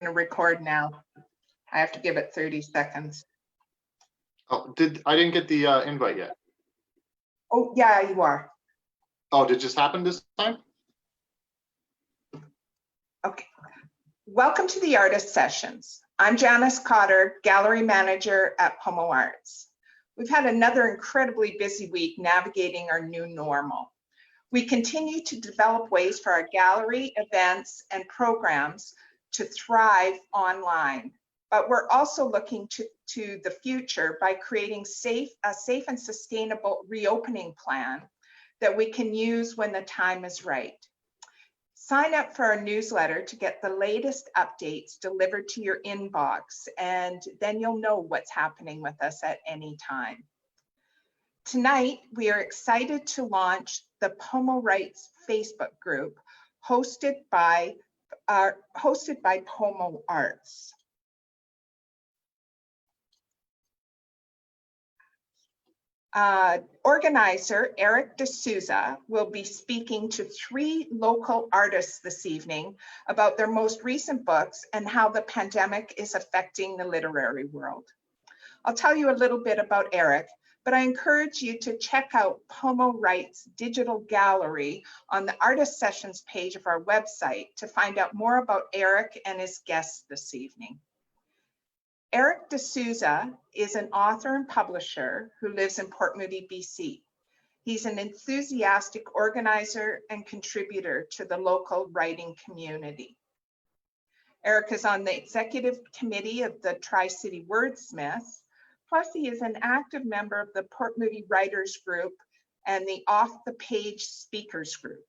to record now. I have to give it 30 seconds. Oh, I didn't get the invite yet. Oh, yeah, you are. Oh, did it just happen this time? Okay. Welcome to the Artist Sessions. I'm Janice Cotter, Gallery Manager at PoMo Writes. We've had another incredibly busy week navigating our new normal. We continue to develop ways for our gallery, events, and programs to thrive online. But we're also looking to the future by creating a safe and sustainable reopening plan that we can use when the time is right. Sign up for our newsletter to get the latest updates delivered to your inbox, and then you'll know what's happening with us at any time. Tonight, we are excited to launch the PoMo Writes Facebook group hosted by PoMo Arts. Organizer Erik D'Souza will be speaking to 3 local artists this evening about their most recent books and how the pandemic is affecting the literary world. I'll tell you a little bit about Erik, but I encourage you to check out PoMo Writes digital gallery on the Artist Sessions page of our website to find out more about Erik and his guests this evening. Erik D'Souza is an author and publisher who lives in Port Moody, BC. He's an enthusiastic organizer and contributor to the local writing community. Erik is on the executive committee of the Tri-City Wordsmiths, plus he is an active member of the Port Moody Writers Group and the Off the Page Speakers Group.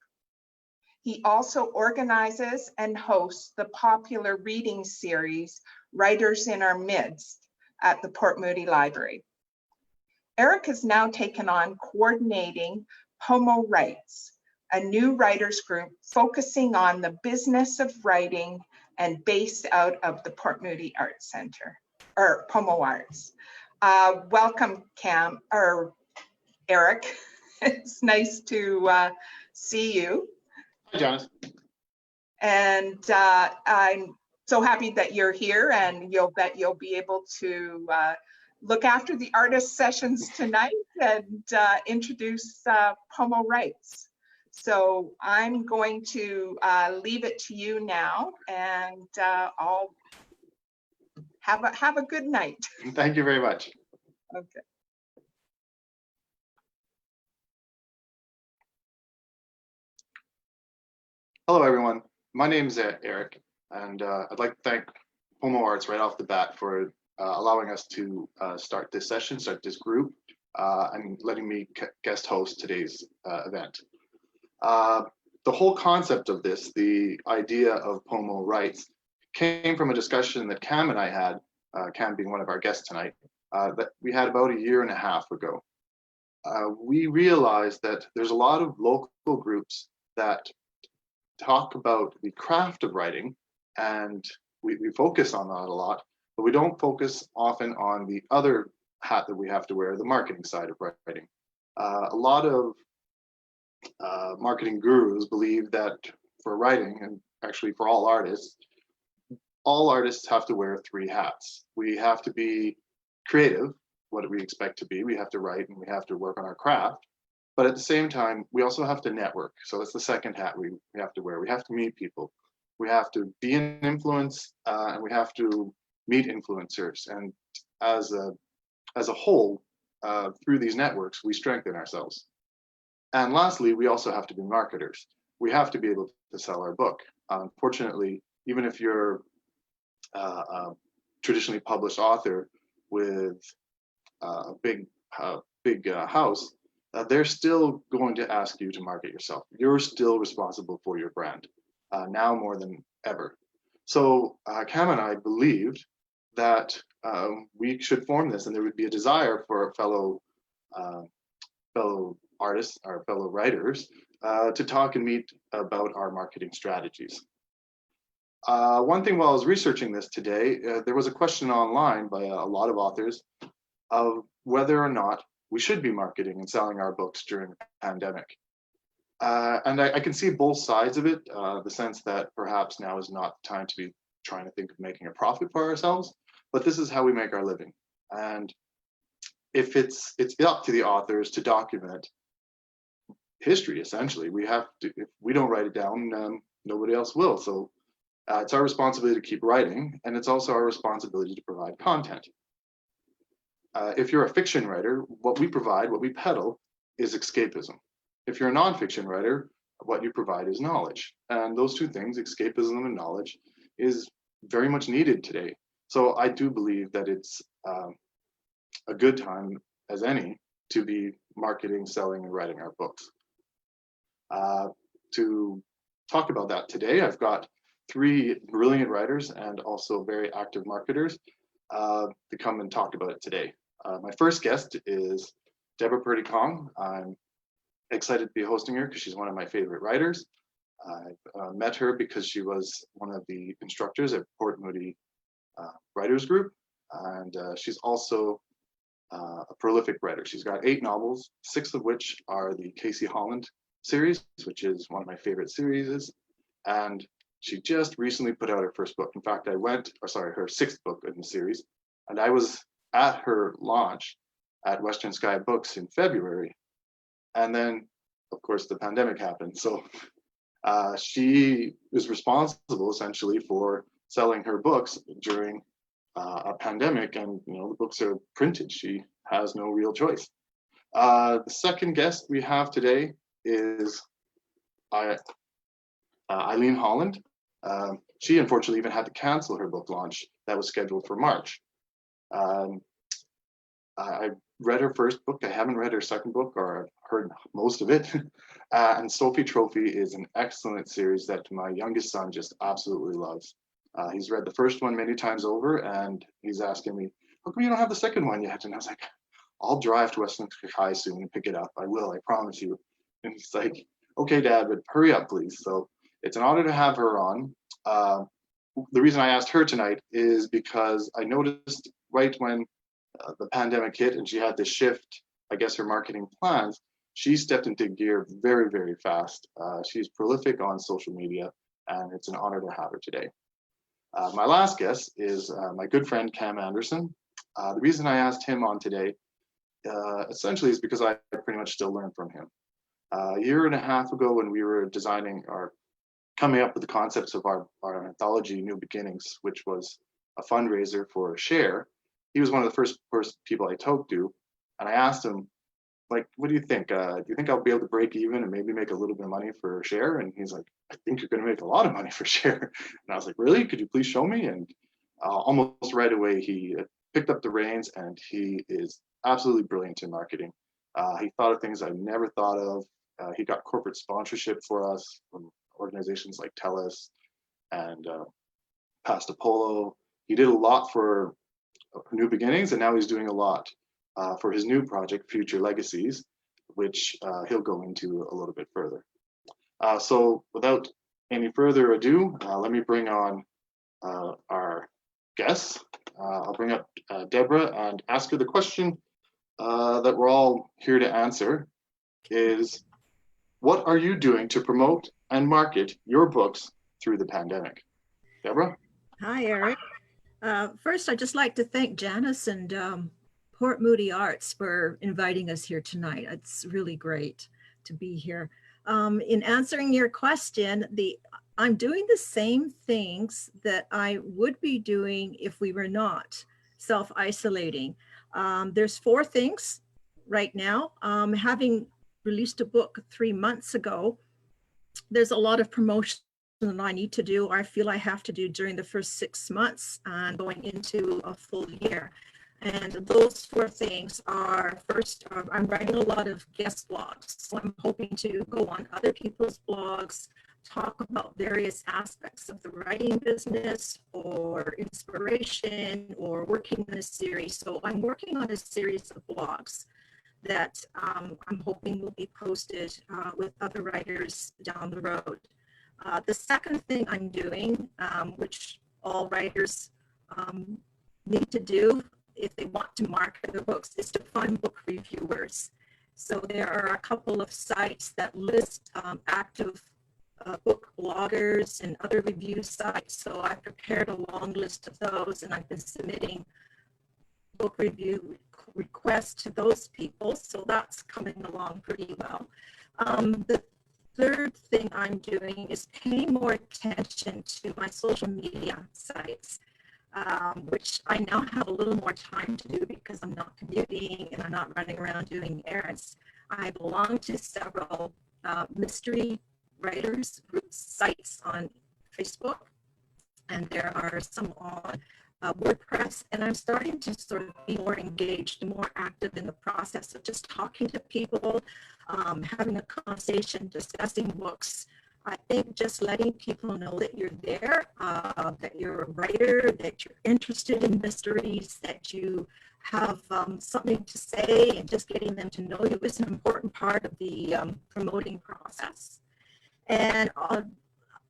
He also organizes and hosts the popular reading series, Writers in Our Midst, at the Port Moody Library. Erik has now taken on coordinating PoMo Writes, a new writers group focusing on the business of writing and based out of the Port Moody Arts Center, or PoMo Arts. Welcome, Erik. It's nice to see you. Hi, Janice. And I'm so happy that you're here, and you'll be able to look after the artist sessions tonight and introduce PoMo Writes. So I'm going to leave it to you now, and I'll have a good night. Thank you very much. Okay. Hello, everyone. My name is Erik, and I'd like to thank PoMo Arts right off the bat for allowing us to start this session, start this group, and letting me guest host today's event. The whole concept of this, the idea of PoMo Writes, came from a discussion that Cam and I had, Cam being one of our guests tonight, that we had about 1.5 years ago. We realized that there's a lot of local groups that talk about the craft of writing, and we focus on that a lot, but we don't focus often on the other hat that we have to wear, the marketing side of writing. A lot of marketing gurus believe that for writing, and actually for all artists have to wear 3 hats. We have to be creative, what we expect to be. We have to write and we have to work on our craft. But at the same time, we also have to network. So that's the second hat we have to wear. We have to meet people. We have to be an influence, and we have to meet influencers. And as a whole, through these networks, we strengthen ourselves. And lastly, we also have to be marketers. We have to be able to sell our book. Unfortunately, even if you're a traditionally published author with a big house, they're still going to ask you to market yourself. You're still responsible for your brand, now more than ever. So Cam and I believed that we should form this, and there would be a desire for fellow artists, our fellow writers, to talk and meet about our marketing strategies. One thing while I was researching this today, there was a question online by a lot of authors of whether or not we should be marketing and selling our books during the pandemic. And I can see both sides of it, the sense that perhaps now is not the time to be trying to think of making a profit for ourselves, but this is how we make our living. And if it's up to the authors to document history, essentially. We have to, if we don't write it down, nobody else will. So it's our responsibility to keep writing, and it's also our responsibility to provide content. If you're a fiction writer, what we provide, what we peddle, is escapism. If you're a nonfiction writer, what you provide is knowledge. And those two things, escapism and knowledge, is very much needed today. So I do believe that it's a good time as any to be marketing, selling, and writing our books. To talk about that today, I've got 3 brilliant writers and also very active marketers to come and talk about it today. My first guest is Debra Purdy. I'm excited to be hosting her because she's one of my favorite writers. I met her because she was one of the instructors at Port Writers Group, and she's also a prolific writer. She's got 8 novels, 6 of which are the Casey Holland series, which is one of my favorite series. And she just recently put out her first book. In fact, her 6th book in the series. And I was at her launch at Western Sky Books in February. And then, of course, the pandemic happened. So she was responsible essentially for selling her books during a pandemic, and the books are printed. She has no real choice. The second guest we have today is Eileen Holland. She unfortunately even had to cancel her book launch that was scheduled for March. I read her first book. I haven't read her second book, or I've heard most of it. And Sophie Trophy is an excellent series that my youngest son just absolutely loves. He's read the first one many times over, and he's asking me, how come you don't have the second one yet? And I was like, I'll drive to Western Sky soon and pick it up. I will, I promise you. And he's like, okay, Dad, but hurry up, please. So it's an honor to have her on. The reason I asked her tonight is because I noticed right when the pandemic hit and she had to shift, I guess, her marketing plans, she stepped into gear very, very fast. She's prolific on social media, and it's an honor to have her today. My last guest is my good friend, Cam Anderson. The reason I asked him on today essentially is because I pretty much still learn from him. A year and a half ago, when we were designing or coming up with the concepts of our anthology, New Beginnings, which was a fundraiser for Share, he was one of the first people I talked to, and I asked him, like, what do you think? Do you think I'll be able to break even and maybe make a little bit of money for Share? And he's like, I think you're going to make a lot of money for Share. And I was like, really? Could you please show me? And almost right away, he picked up the reins, and he is absolutely brilliant in marketing. He thought of things I never thought of. He got corporate sponsorship for us from organizations like TELUS and Pasta Polo. He did a lot for New Beginnings, and now he's doing a lot for his new project, Future Legacies, which he'll go into a little bit further. So without any further ado, let me bring on our guests. I'll bring up Debra and ask her the question that we're all here to answer is, what are you doing to promote and market your books through the pandemic? Debra? Hi, Eric. First, I'd just like to thank Janice and Port Moody Arts for inviting us here tonight. It's really great to be here. In answering your question, I'm doing the same things that I would be doing if we were not self-isolating. There's 4 things right now. Having released a book 3 months ago, there's a lot of promotion that I need to do, or I feel I have to do during the first 6 months and going into a full year. And those 4 things are, first, I'm writing a lot of guest blogs. So I'm hoping to go on other people's blogs, talk about various aspects of the writing business or inspiration or working in a series. So I'm working on a series of blogs that I'm hoping will be posted with other writers down the road. The second thing I'm doing, which all writers need to do if they want to market their books, is to find book reviewers. So there are a couple of sites that list active book bloggers and other review sites. So I prepared a long list of those, and I've been submitting book review requests to those people. So that's coming along pretty well. The third thing I'm doing is paying more attention to my social media sites, which I now have a little more time to do because I'm not commuting and I'm not running around doing errands. I belong to several mystery writers group sites on Facebook, and there are some on WordPress, and I'm starting to sort of be more engaged and more active in the process of just talking to people, having a conversation, discussing books. I think just letting people know that you're there, that you're a writer, that you're interested in mysteries, that you have something to say, and just getting them to know you is an important part of the promoting process. And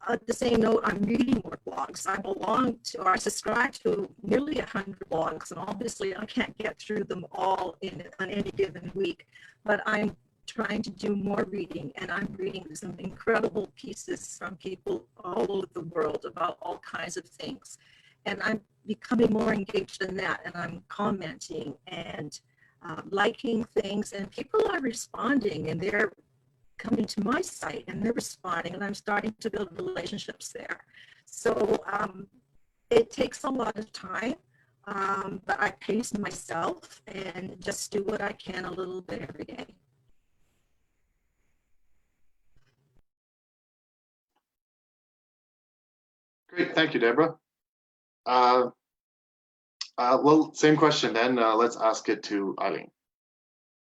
at the same note, I'm reading more blogs. I belong to, or I subscribe to nearly 100 blogs, and obviously I can't get through them all on any given week, but I'm trying to do more reading, and I'm reading some incredible pieces from people all over the world about all kinds of things. And I'm becoming more engaged in that, and I'm commenting and liking things, and people are responding, and they're coming to my site and they're responding, and I'm starting to build relationships there. So it takes a lot of time, but I pace myself and just do what I can a little bit every day. Great, thank you, Debra. Well, same question then. Let's ask it to Eileen.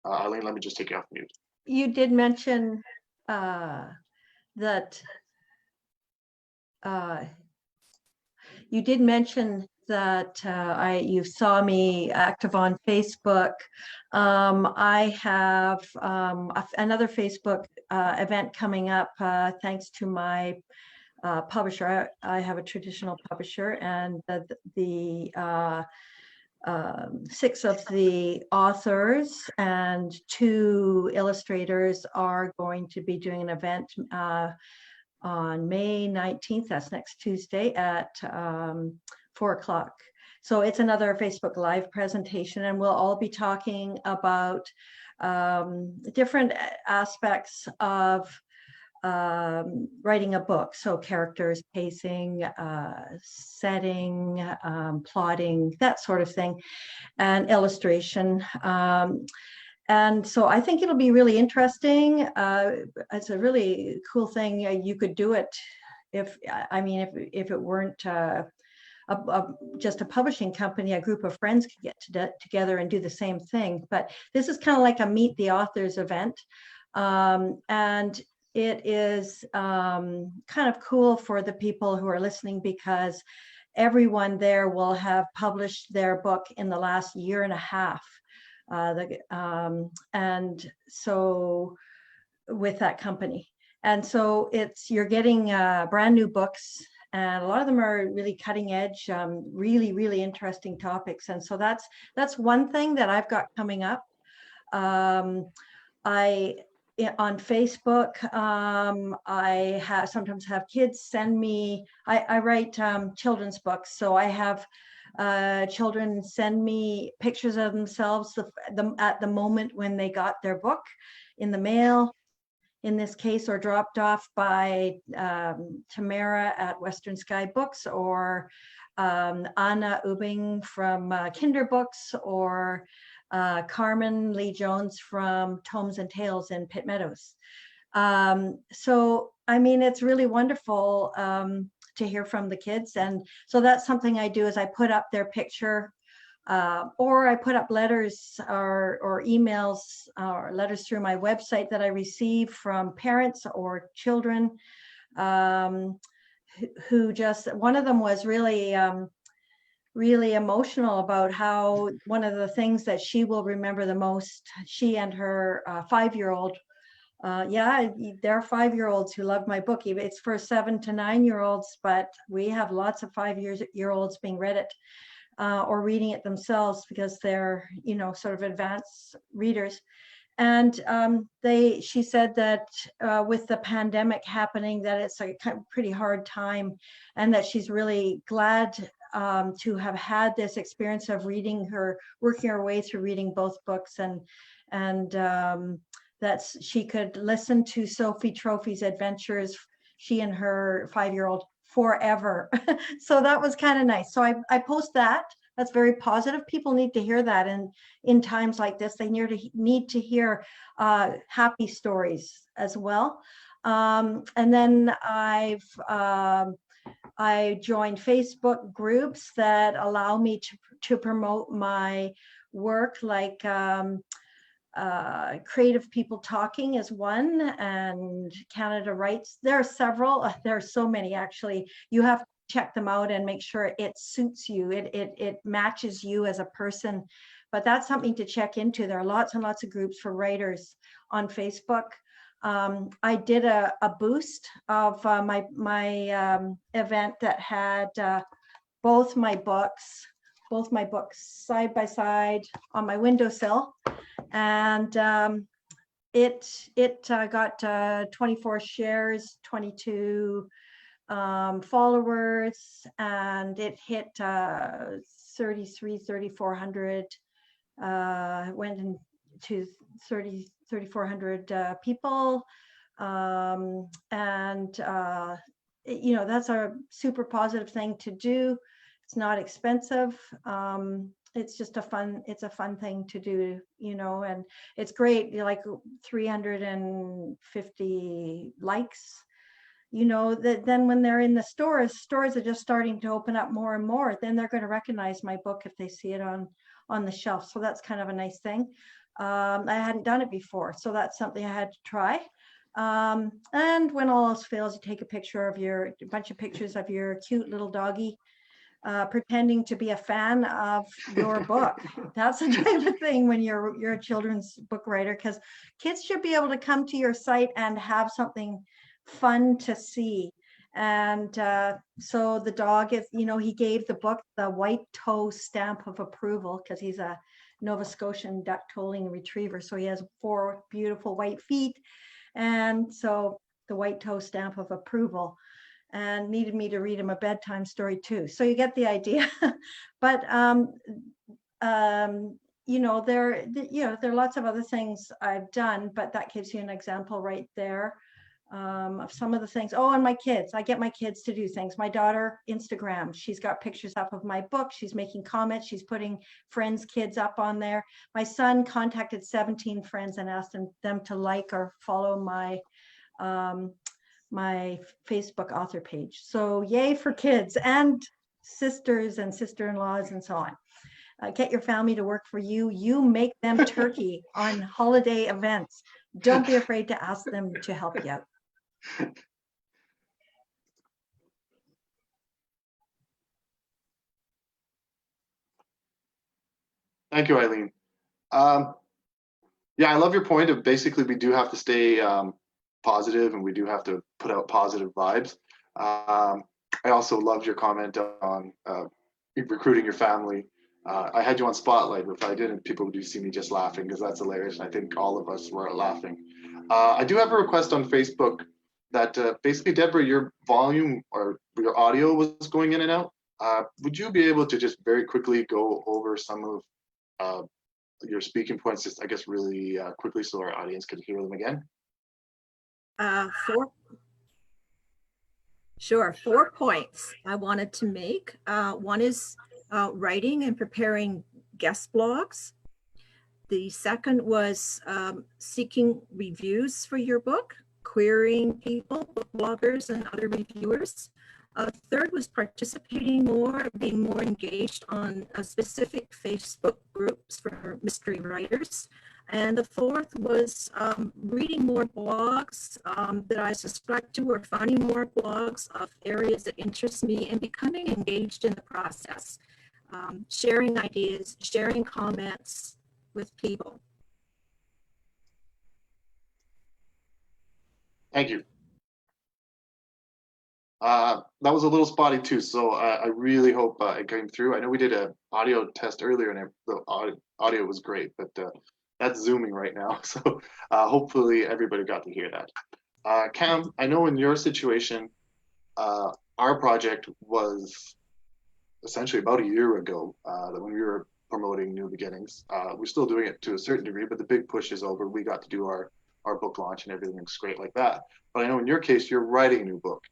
Eileen, let me just take you off mute. You did mention that you saw me active on Facebook. I have another Facebook event coming up thanks to my publisher. I have a traditional publisher, and the 6 of the authors and 2 illustrators are going to be doing an event on May 19th. That's next Tuesday at 4 o'clock. So it's another Facebook Live presentation, and we'll all be talking about different aspects of writing a book. So characters, pacing, setting, plotting, that sort of thing, and illustration. And so I think it'll be really interesting. It's a really cool thing. You could do it if it weren't just a publishing company, a group of friends could get together and do the same thing. But this is kind of like a Meet the Authors event. And it is kind of cool for the people who are listening, because everyone there will have published their book in the last year and a half. And so with that company. And so you're getting brand new books, and a lot of them are really cutting edge, really, really interesting topics. And so that's one thing that I've got coming up. On Facebook, I sometimes have kids send me, I write children's books. So I have children send me pictures of themselves at the moment when they got their book in the mail, in this case, or dropped off by Tamara at Western Sky Books, or Anna Ubing from Kinder Books, or Carmen Lee Jones from Tomes and Tales in Pitt Meadows. So, I mean, it's really wonderful to hear from the kids. And so that's something I do, is I put up their picture, or I put up letters or emails or letters through my website that I receive from parents or children who just, one of them was really really emotional about how one of the things that she will remember the most, she and her 5-year-old, there are 5-year-olds who love my book. It's for 7 to 9-year-olds, but we have lots of 5-year-olds being read it or reading it themselves, because they're, sort of advanced readers. And she said that with the pandemic happening, that it's a kind of pretty hard time, and that she's really glad to have had this experience of working her way through reading both books, and that she could listen to Sophie Trophy's adventures, she and her 5-year-old, forever. So that was kind of nice. So I post that. That's very positive. People need to hear that, and in times like this, they need to hear happy stories as well. And then I joined Facebook groups that allow me to promote my work, like Creative People Talking is one, and Canada Writes. There are several. There are so many, actually. You have to check them out and make sure it suits you. It matches you as a person. But that's something to check into. There are lots and lots of groups for writers on Facebook. I did a boost of my event that had both my books side by side on my windowsill, and it got 24 shares, 22 followers, and it hit 3,400, went into 3,400 people, and that's a super positive thing to do. It's not expensive. It's just a fun thing to do, and it's great. Like 350 likes, that then when they're in the stores are just starting to open up more and more, then they're going to recognize my book if they see it on the shelf. So that's kind of a nice thing. I hadn't done it before, so that's something I had to try. And when all else fails, you take a bunch of pictures of your cute little doggy, pretending to be a fan of your book. That's the type of thing when you're a children's book writer, because kids should be able to come to your site and have something fun to see. And so the dog is, he gave the book the white toe stamp of approval, because he's a Nova Scotian duck tolling retriever. So he has 4 beautiful white feet. And so the white toe stamp of approval, and needed me to read him a bedtime story too. So you get the idea. But there are lots of other things I've done, but that gives you an example right there of some of the things. Oh, and my kids, I get my kids to do things. My daughter, Instagram, she's got pictures up of my book. She's making comments. She's putting friends' kids up on there. My son contacted 17 friends and asked them to like or follow my Facebook author page. So yay for kids and sisters and sister-in-laws and so on. Get your family to work for you. You make them turkey on holiday events. Don't be afraid to ask them to help you out. Thank you, Eileen. Yeah, I love your point of basically we do have to stay positive, and we do have to put out positive vibes. I also loved your comment on recruiting your family. I had you on Spotlight. If I didn't, people would see me just laughing, because that's hilarious. And I think all of us were laughing. I do have a request on Facebook that basically, Debra, your volume or your audio was going in and out. Would you be able to just very quickly go over some of your speaking points, just I guess really quickly, so our audience could hear them again? 4 points I wanted to make. One is writing and preparing guest blogs. The second was seeking reviews for your book, querying people, book bloggers, and other reviewers. Third was participating more, being more engaged on specific Facebook groups for mystery writers. And the fourth was reading more blogs that I subscribe to, or finding more blogs of areas that interest me, and becoming engaged in the process, sharing ideas, sharing comments with people. Thank you. That was a little spotty too, so I really hope it came through. I know we did an audio test earlier, and the audio was great, but that's zooming right now. So hopefully everybody got to hear that. Cam, I know in your situation, our project was essentially about a year ago that when we were promoting New Beginnings. We're still doing it to a certain degree, but the big push is over. We got to do our book launch and everything's great like that. But I know in your case, you're writing a new book.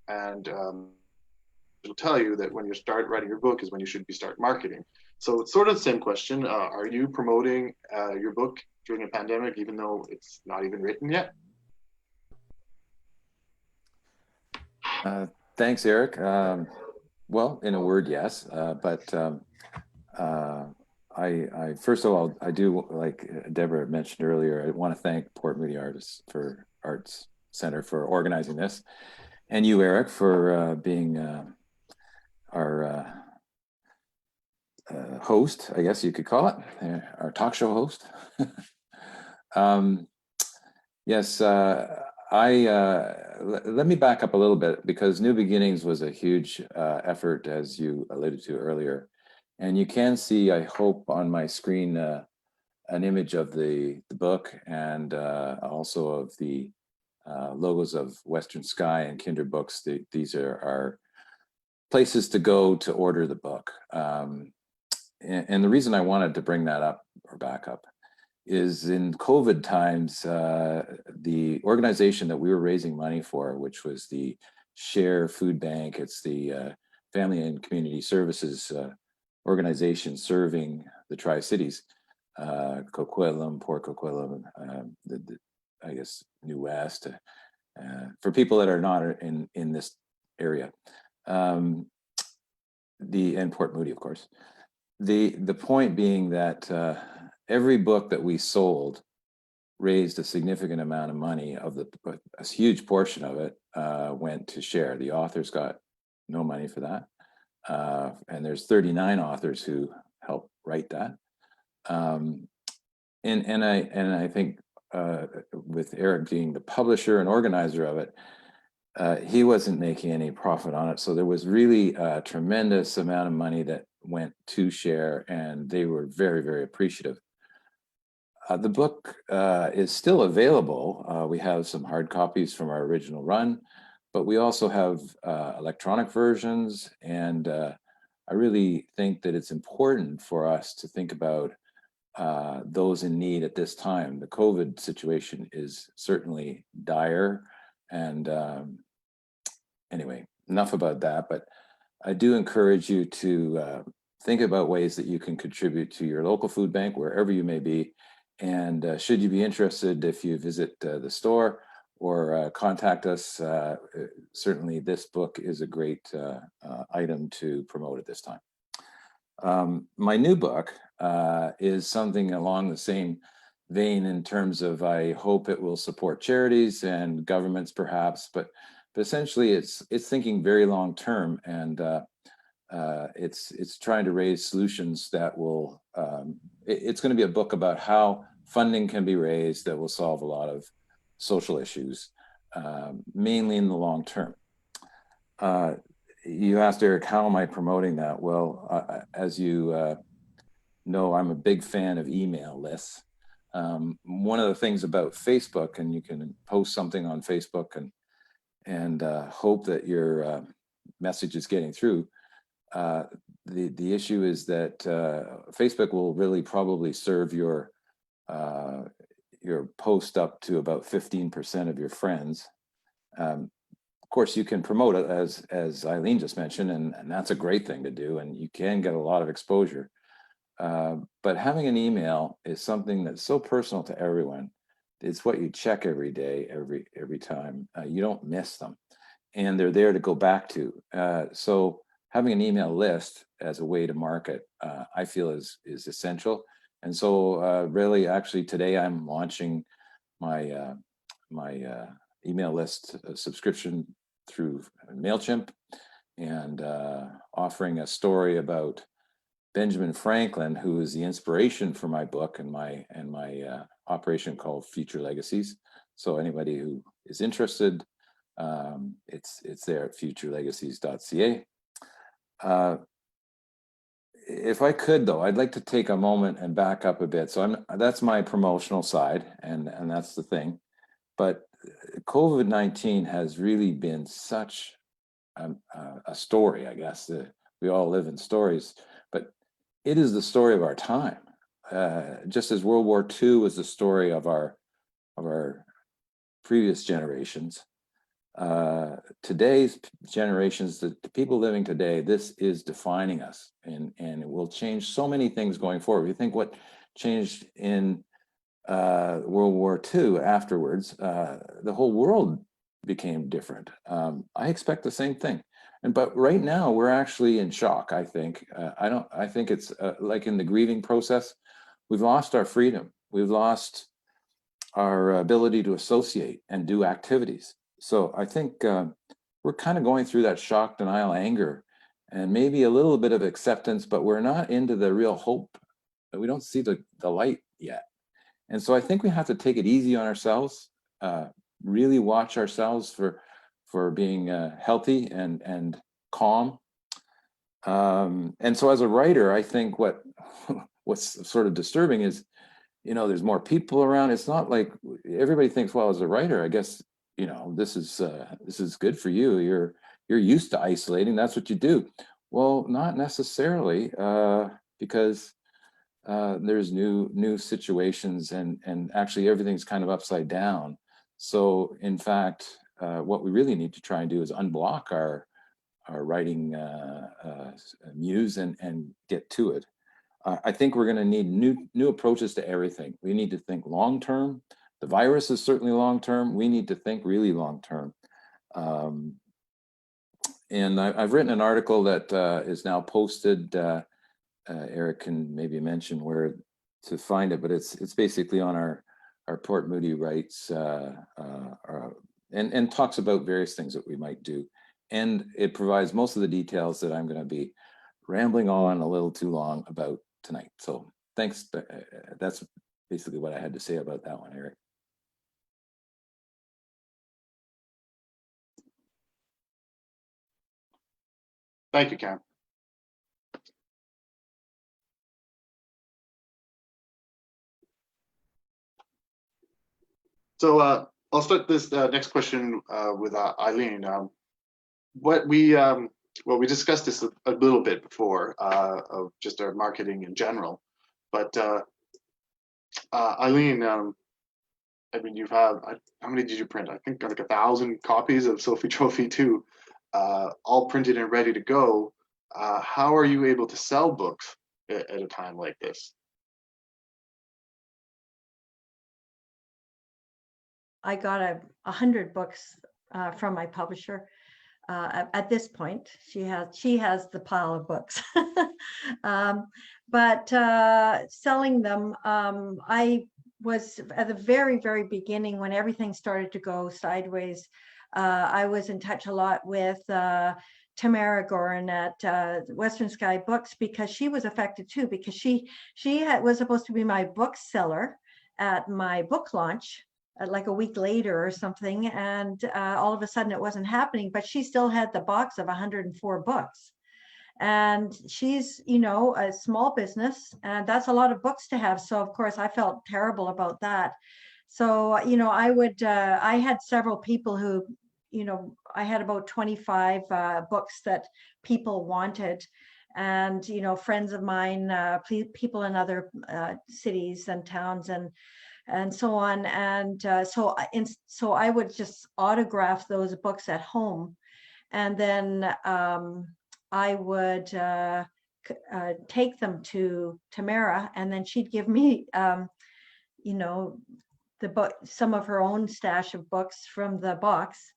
And it'll tell you that when you start writing your book is when you should be start marketing. So it's sort of the same question. Are you promoting your book during a pandemic, even though it's not even written yet? Thanks, Eric. Well, in a word, yes. But I first of all, I do, like Debra mentioned earlier, I want to thank Port Moody Arts Center for organizing this, and you, Eric, for being our host, I guess you could call it, our talk show host. Yes, let me back up a little bit, because New Beginnings was a huge effort, as you alluded to earlier. And you can see, I hope, on my screen an image of the book, and also of the logos of Western Sky and Kinder Books. These are our places to go to order the book. And the reason I wanted to bring that up, or back up, is in COVID times, the organization that we were raising money for, which was the Share Food Bank, it's the Family and Community Services organization serving the Tri-Cities, Coquitlam, Port Coquitlam, I guess New West, for people that are not in this area, and Port Moody, of course. The point being that every book that we sold raised a significant amount of money. A huge portion of it went to Share. The authors got no money for that. And there's 39 authors who helped write that. And I think with Erik being the publisher and organizer of it, he wasn't making any profit on it. So there was really a tremendous amount of money that went to Share, and they were very, very appreciative. The book is still available. We have some hard copies from our original run, but we also have electronic versions. And I really think that it's important for us to think about those in need at this time. The COVID situation is certainly dire. And anyway, enough about that. But I do encourage you to think about ways that you can contribute to your local food bank, wherever you may be. And should you be interested, if you visit the store or contact us, certainly this book is a great item to promote at this time. My new book is something along the same vein in terms of, I hope it will support charities and governments perhaps, but essentially it's thinking very long term, and it's trying to raise solutions that will, it's going to be a book about how funding can be raised that will solve a lot of social issues, mainly in the long term. You asked, Eric, how am I promoting that? Well, as you know, I'm a big fan of email lists. One of the things about Facebook, and you can post something on Facebook and hope that your message is getting through. The issue is that Facebook will really probably serve your post up to about 15% of your friends. Of course, you can promote it as Eileen just mentioned, and that's a great thing to do, and you can get a lot of exposure. But having an email is something that's so personal to everyone. It's what you check every day, every time. You don't miss them, and they're there to go back to. So having an email list as a way to market, I feel is essential. And so really, actually today I'm launching my email list subscription through MailChimp, and offering a story about Benjamin Franklin, who is the inspiration for my book and my operation called Future Legacies. So anybody who is interested, it's there at futurelegacies.ca. if I could, though, I'd like to take a moment and back up a bit. So that's my promotional side, and that's the thing. But COVID-19 has really been such a story, I guess. We all live in stories, but it is the story of our time. Just as World War II was the story of our previous generations, today's generations, the people living today, this is defining us, and it will change so many things going forward. You think what changed in World War II afterwards, the whole world became different. I expect the same thing. But right now we're actually in shock, I think. I think it's like in the grieving process, we've lost our freedom. We've lost our ability to associate and do activities. So I think we're kind of going through that shock, denial, anger, and maybe a little bit of acceptance, but we're not into the real hope. We don't see the light yet. And so I think we have to take it easy on ourselves, really watch ourselves for being healthy and calm. And so as a writer, I think what's sort of disturbing is, there's more people around. It's not like everybody thinks, well, as a writer, I guess, this is good for you. You're used to isolating. That's what you do. Well, not necessarily, because there's new situations, and actually everything's kind of upside down. So in fact, what we really need to try and do is unblock our writing muse and get to it. I think we're going to need new approaches to everything. We need to think long term. The virus is certainly long term. We need to think really long term. And I've written an article that is now posted. Erik can maybe mention where to find it, but it's basically on our PoMo Writes, and talks about various things that we might do. And it provides most of the details that I'm going to be rambling on a little too long about tonight. So thanks. That's basically what I had to say about that one, Erik. Thank you, Cam. So I'll start this next question with Eileen. We discussed this a little bit before of just our marketing in general, but Eileen, I mean, how many did you print? I think like 1,000 copies of Sophie Trophy 2, all printed and ready to go. How are you able to sell books at a time like this? I got 100 books from my publisher. At this point, she has the pile of books. But selling them, I was at the very, very beginning when everything started to go sideways. I was in touch a lot with Tamara Gorin at Western Sky Books, because she was affected too, because she was supposed to be my bookseller at my book launch, like a week later or something, and all of a sudden it wasn't happening, but she still had the box of 104 books. And she's, a small business, and that's a lot of books to have. So of course I felt terrible about that. So, I had several people who, I had about 25 books that people wanted. And, friends of mine, people in other cities and towns and so on. And so I would just autograph those books at home. And then I would take them to Tamara, and then she'd give me, the book, some of her own stash of books from the box.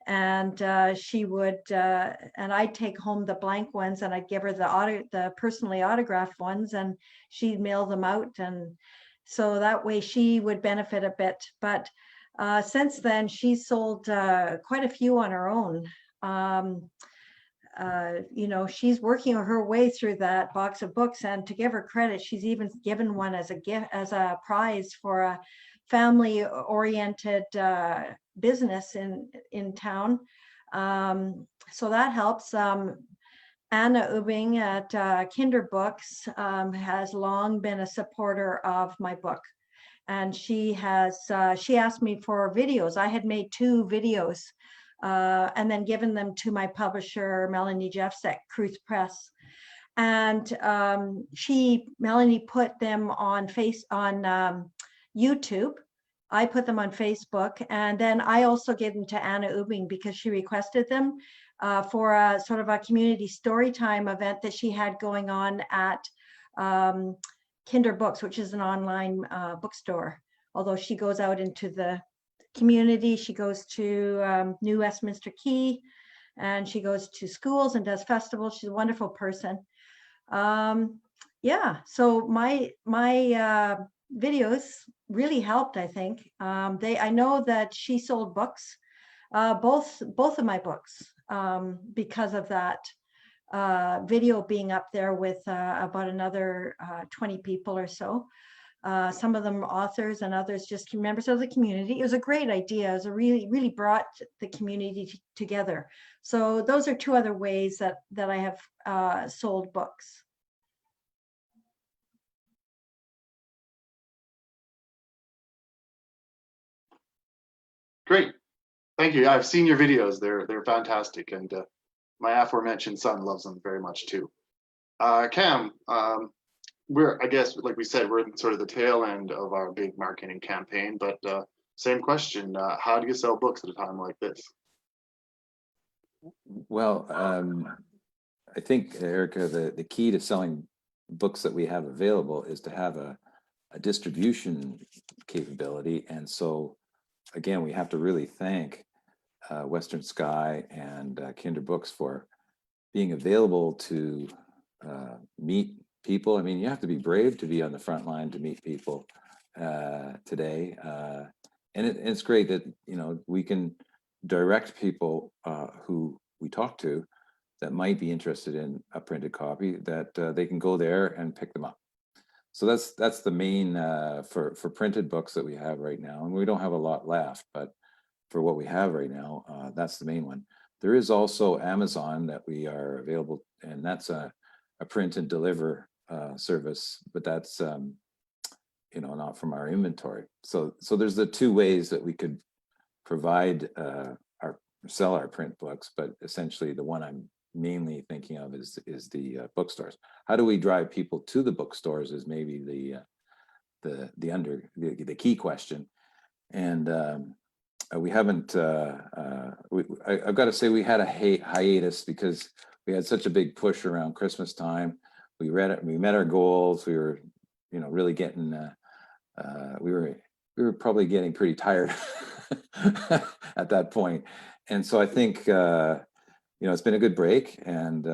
And she would, and I'd take home the blank ones, and I'd give her the personally autographed ones, and she'd mail them out. And so that way she would benefit a bit. But since then, she sold quite a few on her own. She's working her way through that box of books, and to give her credit, she's even given one as a gift, as a prize for a family-oriented business in town. So that helps. Anna Ubing at Kinder Books has long been a supporter of my book. And she asked me for videos. I had made 2 videos and then given them to my publisher, Melanie Jeffs at Cruise Press. And Melanie put them on YouTube. I put them on Facebook, and then I also gave them to Anna Ubing because she requested them for a sort of a community story time event that she had going on at Kinder Books, which is an online bookstore. Although she goes out into the community, she goes to New Westminster Quay, and she goes to schools and does festivals. She's a wonderful person. Yeah, so my videos really helped, I think. I know that she sold books, both of my books, because of that video being up there with about another 20 people or so. Some of them authors and others just members of the community. It was a great idea. It was really brought the community together. So those are 2 other ways that I have sold books. Great. Thank you. I've seen your videos. They're fantastic. And my aforementioned son loves them very much too. Cam, I guess, like we said, we're in sort of the tail end of our big marketing campaign, but same question, how do you sell books at a time like this? Well, I think, Erica, the key to selling books that we have available is to have a distribution capability. And so, again, we have to really thank Western Sky and Kinder Books for being available to meet people. I mean, you have to be brave to be on the front line to meet people today. And it's great that, we can direct people who we talk to that might be interested in a printed copy, that they can go there and pick them up. So that's the main for printed books that we have right now. And we don't have a lot left, but for what we have right now, that's the main one. There is also Amazon that we are available, and that's a print and deliver service, but that's not from our inventory. So there's the 2 ways that we could provide sell our print books, but essentially the one I'm mainly thinking of is the bookstores. How do we drive people to the bookstores is maybe the key question. And we haven't. I've got to say we had a hiatus because we had such a big push around Christmas time. We met our goals. We were, really getting. We were probably getting pretty tired at that point, and so I think it's been a good break, and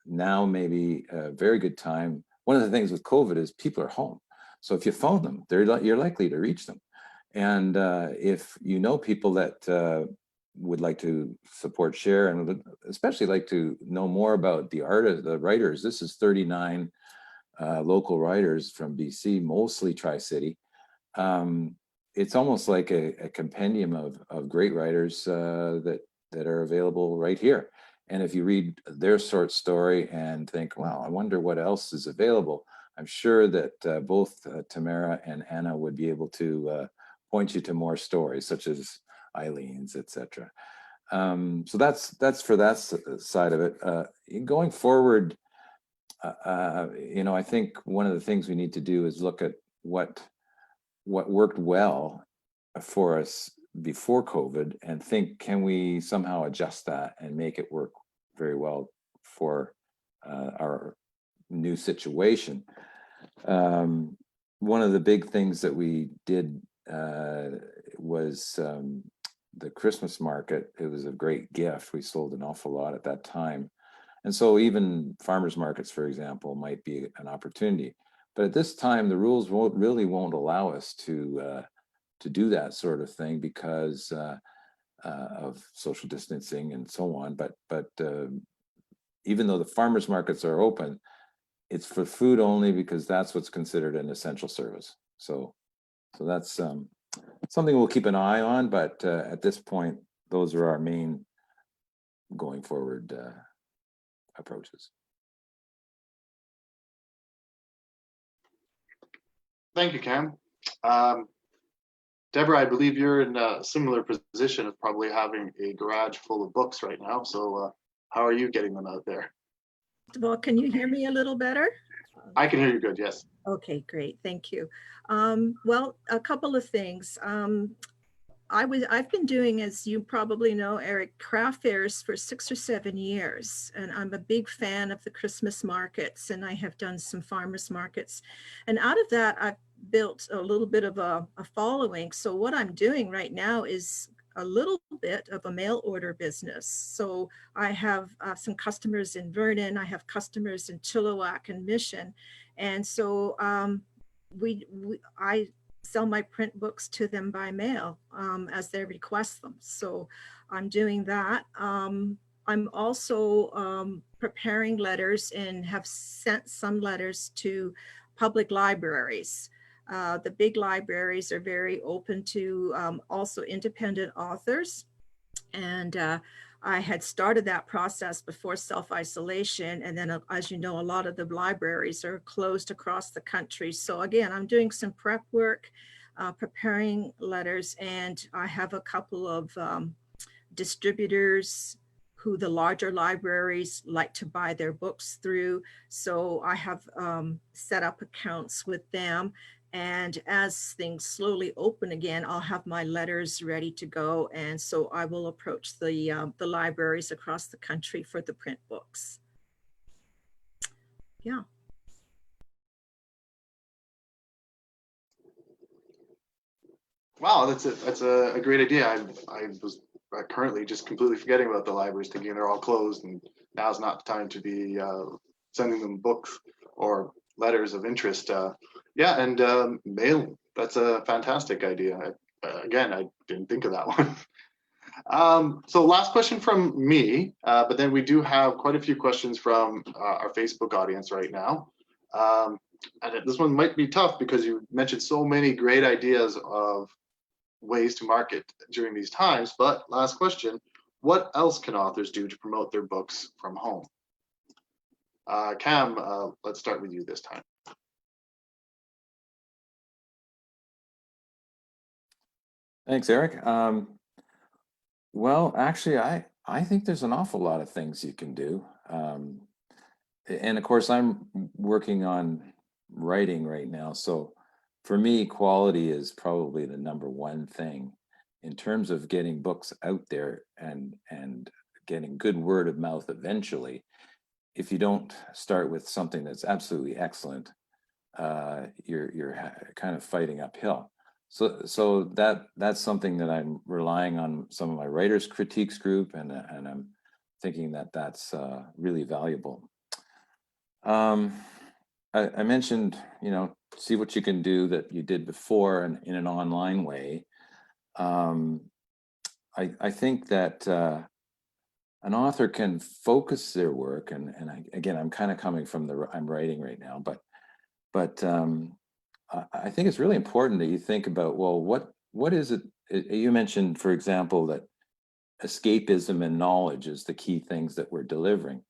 now maybe a very good time. One of the things with COVID is people are home, so if you phone them, you're likely to reach them. And if people that would like to support share and would especially like to know more about the writers, this is 39 local writers from BC, mostly Tri-City. It's almost like a compendium of great writers that are available right here. And if you read their short story and think, wow, I wonder what else is available, I'm sure that both Tamara and Anna would be able to point you to more stories, such as Eileen's, etc. So that's for that side of it. Going forward, I think one of the things we need to do is look at what worked well for us before COVID and think, can we somehow adjust that and make it work very well for our new situation? One of the big things that we did was the Christmas market. It was a great gift. We sold an awful lot at that time. And so even farmers markets, for example, might be an opportunity. But at this time, the rules won't allow us to do that sort of thing because of social distancing and so on. But even though the farmers markets are open, it's for food only because that's what's considered an essential service. So that's something we'll keep an eye on. But at this point, those are our main going forward approaches. Thank you, Cam. Debra, I believe you're in a similar position of probably having a garage full of books right now. So how are you getting them out there? Well, can you hear me a little better? I can hear you good, yes. Okay, great. Thank you. Well, a couple of things. I've been doing, as you probably know, Erik, craft fairs for 6 or 7 years, and I'm a big fan of the Christmas markets, and I have done some farmers markets. And out of that, I've built a little bit of a following. So what I'm doing right now is a little bit of a mail order business. So I have some customers in Vernon, I have customers in Chilliwack and Mission. And so I sell my print books to them by mail as they request them. So I'm doing that. I'm also preparing letters and have sent some letters to public libraries. The big libraries are very open to also independent authors. And I had started that process before self-isolation. And then, as you know, a lot of the libraries are closed across the country. So again, I'm doing some prep work, preparing letters, and I have a couple of distributors who the larger libraries like to buy their books through. So I have set up accounts with them. And as things slowly open again, I'll have my letters ready to go. And so I will approach the libraries across the country for the print books. Yeah. Wow, that's a great idea. I was currently just completely forgetting about the libraries, thinking they're all closed and now's not the time to be sending them books or letters of interest. Yeah, and mail, that's a fantastic idea. Again, I didn't think of that one. So last question from me, but then we do have quite a few questions from our Facebook audience right now. And this one might be tough because you mentioned so many great ideas of ways to market during these times, but last question, what else can authors do to promote their books from home? Cam, let's start with you this time. Thanks, Erik. Well, actually, I think there's an awful lot of things you can do. And of course, I'm working on writing right now. So for me, quality is probably the #1 thing in terms of getting books out there and getting good word of mouth eventually. If you don't start with something that's absolutely excellent, you're kind of fighting uphill. So that's something that I'm relying on some of my writers' critiques group, and I'm thinking that that's really valuable. I mentioned, see what you can do that you did before and in an online way. I think that an author can focus their work, and again, I'm kind of coming from I'm writing right now, but I think it's really important that you think about, well, what is it? You mentioned, for example, that escapism and knowledge is the key things that we're delivering.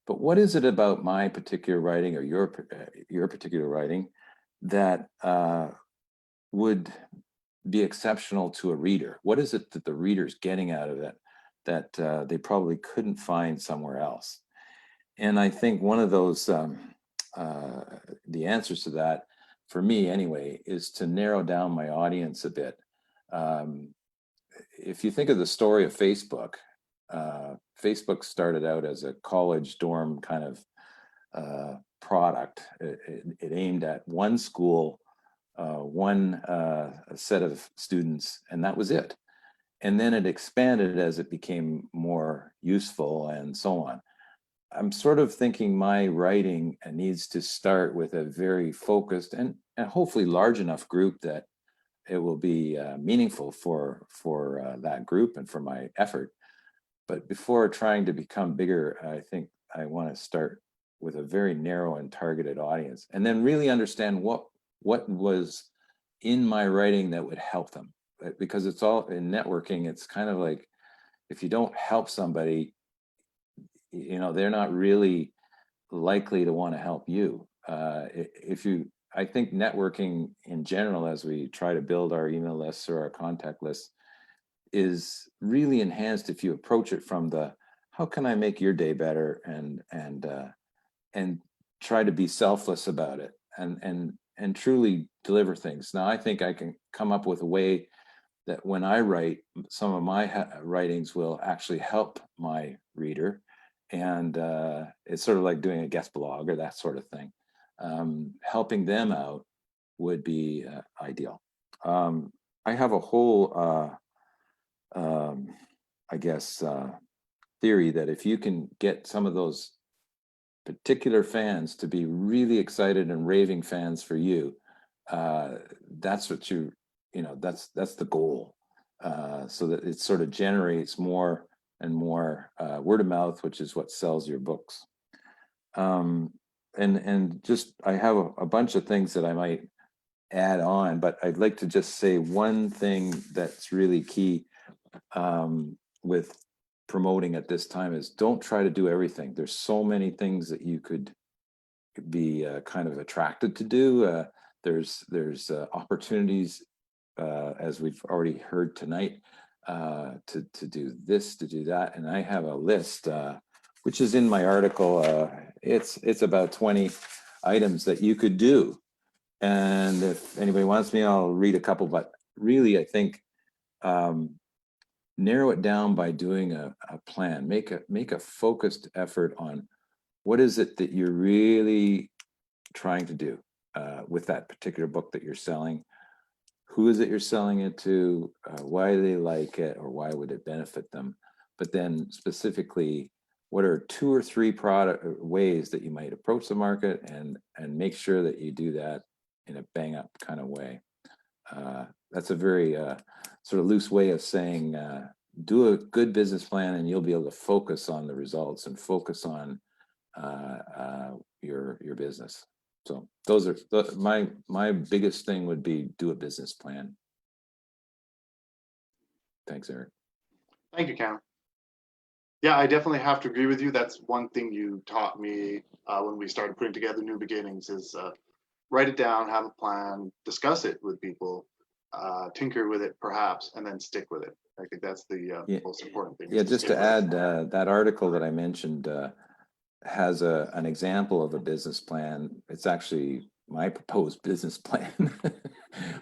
But what is it about my particular writing or your particular writing that would be exceptional to a reader? What is it that the reader's getting out of it that they probably couldn't find somewhere else? And I think one of those, the answers to that, for me anyway, is to narrow down my audience a bit. If you think of the story of Facebook, Facebook started out as a college dorm kind of product. It aimed at one school, one set of students, and that was it. And then it expanded as it became more useful and so on. I'm sort of thinking my writing needs to start with a very focused and hopefully large enough group that it will be meaningful for that group and for my effort. But before trying to become bigger, I think I want to start with a very narrow and targeted audience, and then really understand what was in my writing that would help them. Because it's all in networking, it's kind of like if you don't help somebody, you know, they're not really likely to want to help you. I think networking in general, as we try to build our email lists or our contact lists, is really enhanced if you approach it from the, how can I make your day better, and try to be selfless about it, and truly deliver things. Now, I think I can come up with a way that when I write, some of my writings will actually help my reader, and it's sort of like doing a guest blog or that sort of thing. Helping them out would be ideal. I have a whole, I guess, theory that if you can get some of those particular fans to be really excited and raving fans for you, that's what that's the goal, so that it sort of generates more and more word of mouth, which is what sells your books. And just, I have a bunch of things that I might add on, but I'd like to just say one thing that's really key with promoting at this time is, don't try to do everything. There's so many things that you could be kind of attracted to do. There's opportunities, as we've already heard tonight, to do this, to do that. And I have a list, which is in my article. It's about 20 items that you could do. And if anybody wants me, I'll read a couple, but really, I think narrow it down by doing a plan. Make a focused effort on what is it that you're really trying to do with that particular book that you're selling. Who is it you're selling it to? Why do they like it, or why would it benefit them? But then specifically, what are 2 or 3 product ways that you might approach the market, and make sure that you do that in a bang up kind of way. That's a very sort of loose way of saying, do a good business plan, and you'll be able to focus on the results and focus on your business. So those are my biggest thing would be, do a business plan. Thanks, Eric. Thank you, Cam. Yeah, I definitely have to agree with you. That's one thing you taught me when we started putting together New Beginnings is write it down, have a plan, discuss it with people, tinker with it perhaps, and then stick with it. I think that's the most important thing. Yeah, just to add, that article that I mentioned has an example of a business plan. It's actually my proposed business plan,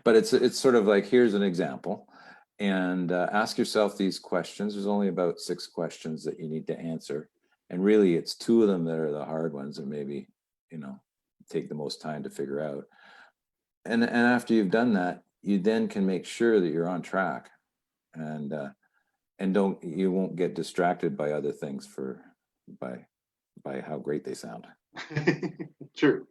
but it's sort of like, here's an example, and ask yourself these questions. There's only about 6 questions that you need to answer, and really it's 2 of them that are the hard ones, and maybe take the most time to figure out. And after you've done that, you then can make sure that you're on track, and you won't get distracted by other things by how great they sound. True.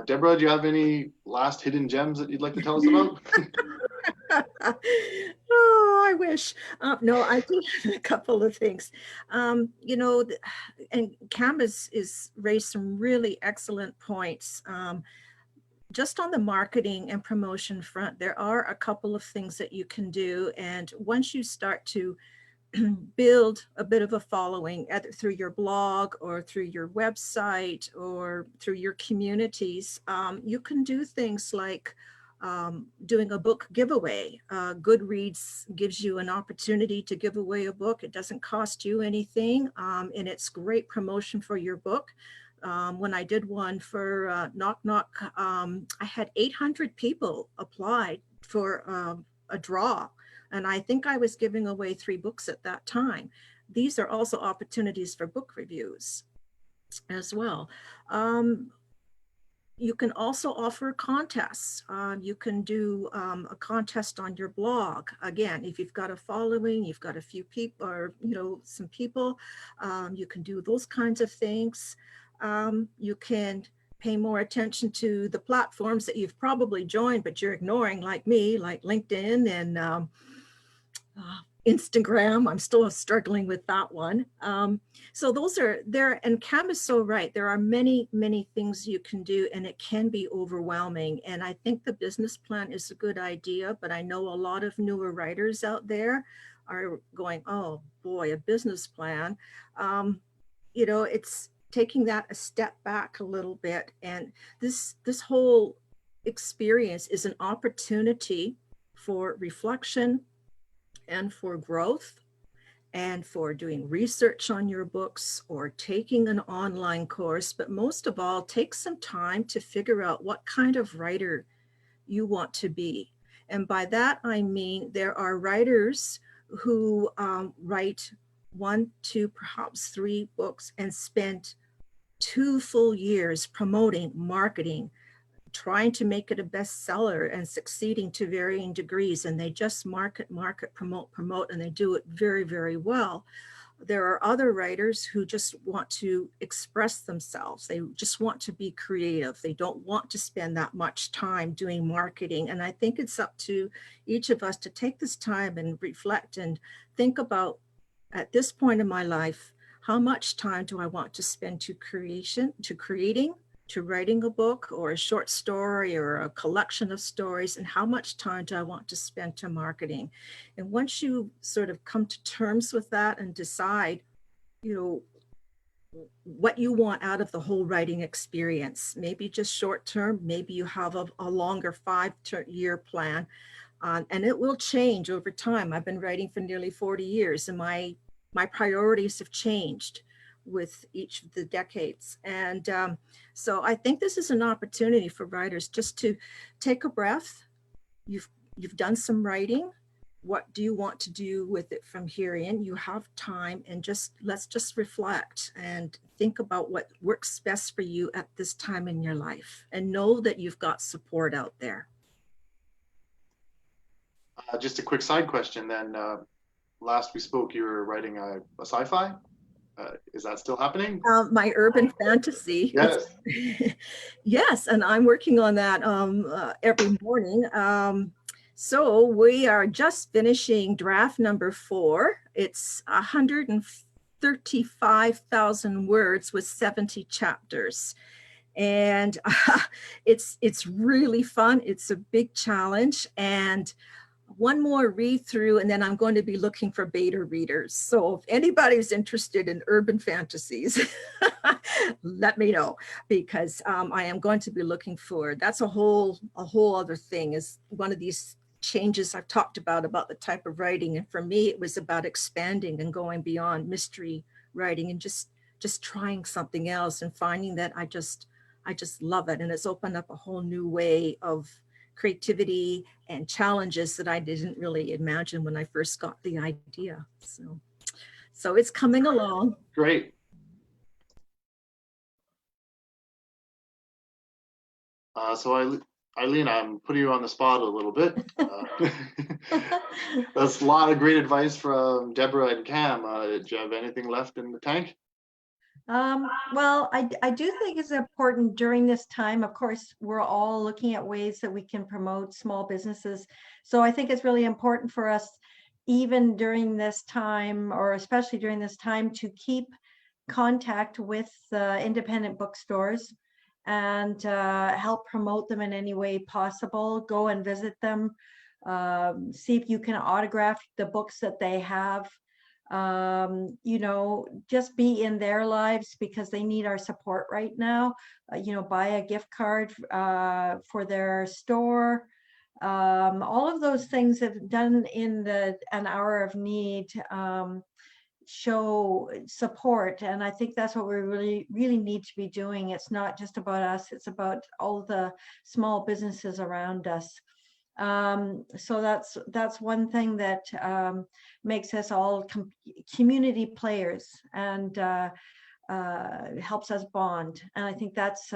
Debra, do you have any last hidden gems that you'd like to tell us about? Oh, I wish. No, I do have a couple of things. And Cam is raised some really excellent points. Just on the marketing and promotion front, there are a couple of things that you can do. And once you start to build a bit of a following, either through your blog or through your website or through your communities, you can do things like doing a book giveaway. Goodreads gives you an opportunity to give away a book. It doesn't cost you anything, and it's great promotion for your book. When I did one for Knock Knock, I had 800 people apply for a draw, and I think I was giving away 3 books at that time. These are also opportunities for book reviews as well. You can also offer contests. You can do a contest on your blog. Again, if you've got a following, you've got a few people, or some people, you can do those kinds of things. You can pay more attention to the platforms that you've probably joined, but you're ignoring, like me, like LinkedIn and Instagram. I'm still struggling with that one. So those are there, and Cam is so right. There are many, many things you can do, and it can be overwhelming. And I think the business plan is a good idea, but I know a lot of newer writers out there are going, oh boy, a business plan, you know, it's taking that a step back a little bit. And this whole experience is an opportunity for reflection and for growth and for doing research on your books or taking an online course. But most of all, take some time to figure out what kind of writer you want to be. And by that, I mean, there are writers who write 1, 2, perhaps 3 books and spend 2 full years promoting, marketing, trying to make it a bestseller and succeeding to varying degrees. And they just market, promote, and they do it very, very well. There are other writers who just want to express themselves. They just want to be creative. They don't want to spend that much time doing marketing. And I think it's up to each of us to take this time and reflect and think about, at this point in my life, how much time do I want to spend to creating, to writing a book or a short story or a collection of stories, and how much time do I want to spend to marketing? And once you sort of come to terms with that and decide, you know, what you want out of the whole writing experience, maybe just short term, maybe you have a longer 5-year plan, and it will change over time. I've been writing for nearly 40 years, and my priorities have changed with each of the decades. And so I think this is an opportunity for writers just to take a breath. You've done some writing. What do you want to do with it from here in? You have time, and let's just reflect and think about what works best for you at this time in your life, and know that you've got support out there. Just a quick side question then. Last we spoke, you were writing a sci-fi. Is that still happening? My urban fantasy. Yes. Yes, and I'm working on that every morning. So we are just finishing draft number 4. It's 135,000 words with 70 chapters. And it's really fun. It's a big challenge. And one more read through, and then I'm going to be looking for beta readers. So if anybody's interested in urban fantasies, let me know, because I am going to be looking for, that's a whole other thing, is one of these changes I've talked about the type of writing. And for me, it was about expanding and going beyond mystery writing and just trying something else and finding that I just love it. And it's opened up a whole new way of creativity and challenges that I didn't really imagine when I first got the idea. So it's coming along. Great. So Eileen, I'm putting you on the spot a little bit. That's a lot of great advice from Debra and Cam. Do you have anything left in the tank? Well, I do think it's important during this time. Of course, we're all looking at ways that we can promote small businesses. So I think it's really important for us, even during this time, or especially during this time, to keep contact with independent bookstores and help promote them in any way possible. Go and visit them. See if you can autograph the books that they have. You know, just be in their lives, because they need our support right now. You know, buy a gift card for their store. All of those things have done in an hour of need show support, and I think that's what we really need to be doing. It's not just about us, it's about all the small businesses around us. So that's one thing that makes us all community players and helps us bond. And I think that's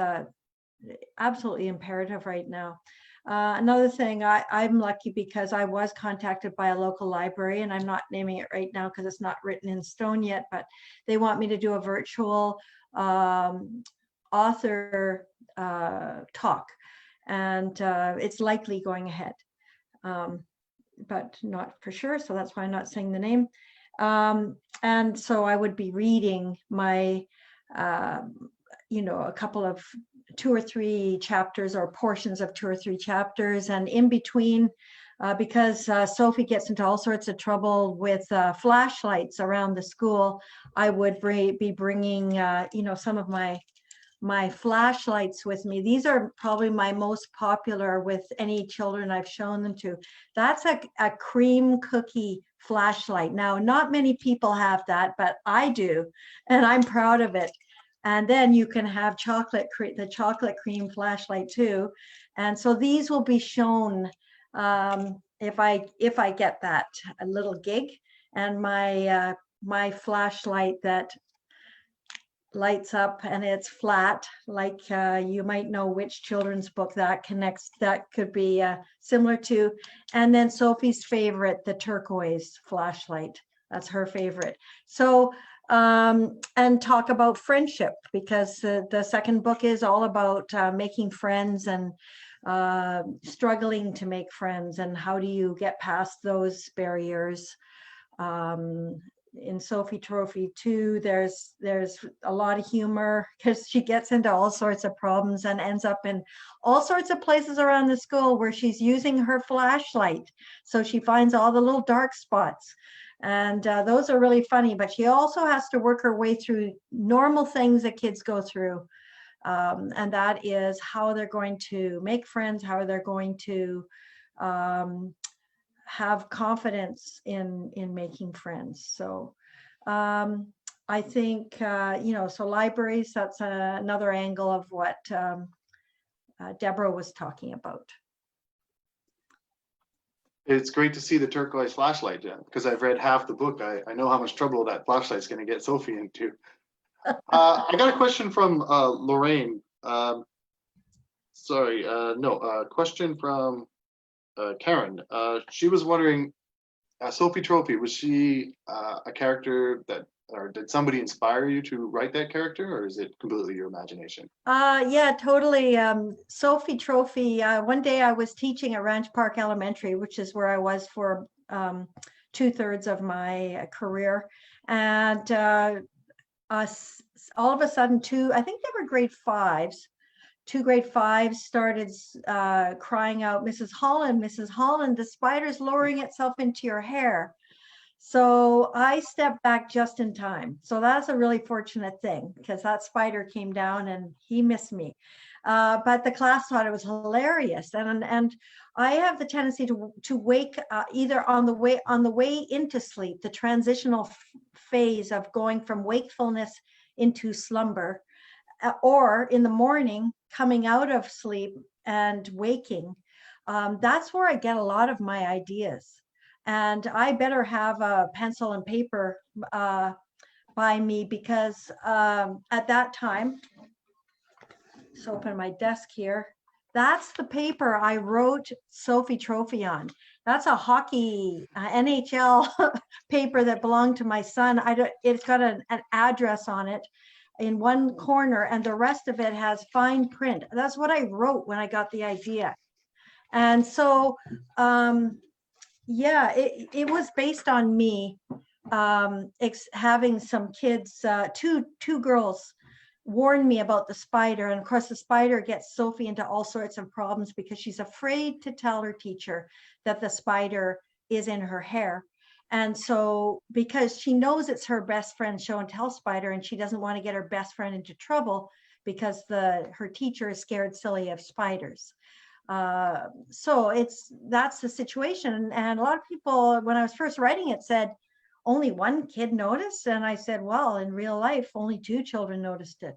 absolutely imperative right now. Another thing, I'm lucky because I was contacted by a local library, and I'm not naming it right now because it's not written in stone yet, but they want me to do a virtual author talk. And it's likely going ahead, but not for sure. So that's why I'm not saying the name. And so I would be reading my, you know, a couple of 2 or 3 chapters or portions of 2 or 3 chapters. And in between, because Sophie gets into all sorts of trouble with flashlights around the school. I would be bringing, some of my flashlights with me. These are probably my most popular with any children I've shown them to. That's a cream cookie flashlight. Now, not many people have that, but I do, and I'm proud of it. And then you can have the chocolate cream flashlight too. And so these will be shown if I get that a little gig. And my flashlight that lights up and it's flat, like you might know which children's book that connects, that could be similar to. And then Sophie's favorite, the turquoise flashlight, that's her favorite. So and talk about friendship, because the second book is all about making friends and struggling to make friends, and how do you get past those barriers. In Sophie Trophy 2, there's a lot of humor, because she gets into all sorts of problems and ends up in all sorts of places around the school where she's using her flashlight. So she finds all the little dark spots. And those are really funny, but she also has to work her way through normal things that kids go through. And that is how they're going to make friends, how they're going to have confidence in making friends. So I think, so libraries, that's another angle of what Debra was talking about. It's great to see the turquoise flashlight, Jen, because I've read half the book. I know how much trouble that flashlight's going to get Sophie into. I got a question from Lorraine. Question from Karen. She was wondering, Sophie Trophy, was she a character that, or did somebody inspire you to write that character, or is it completely your imagination? Yeah, totally. Sophie Trophy, one day I was teaching at Ranch Park Elementary, which is where I was for 2/3 of my career. And all of a sudden, I think they were grade 5s, 2 grade 5s started crying out, Mrs. Holland, the spider's lowering itself into your hair. So I stepped back just in time. So that's a really fortunate thing, because that spider came down and he missed me. But the class thought it was hilarious. And I have the tendency to wake either on the way into sleep, the transitional phase of going from wakefulness into slumber, or in the morning coming out of sleep and waking. That's where I get a lot of my ideas. And I better have a pencil and paper by me, because at that time, let's open my desk here. That's the paper I wrote Sophie Trophy on. That's a hockey NHL paper that belonged to my son. It's got an address on it in one corner, and the rest of it has fine print. That's what I wrote when I got the idea. And so, yeah, it was based on me having some kids, two girls warn me about the spider. And of course, the spider gets Sophie into all sorts of problems, because she's afraid to tell her teacher that the spider is in her hair. And so, because she knows it's her best friend show and tell spider, and she doesn't want to get her best friend into trouble because her teacher is scared silly of spiders. So that's the situation. And a lot of people, when I was first writing it, said only one kid noticed. And I said, well, in real life, only 2 children noticed it.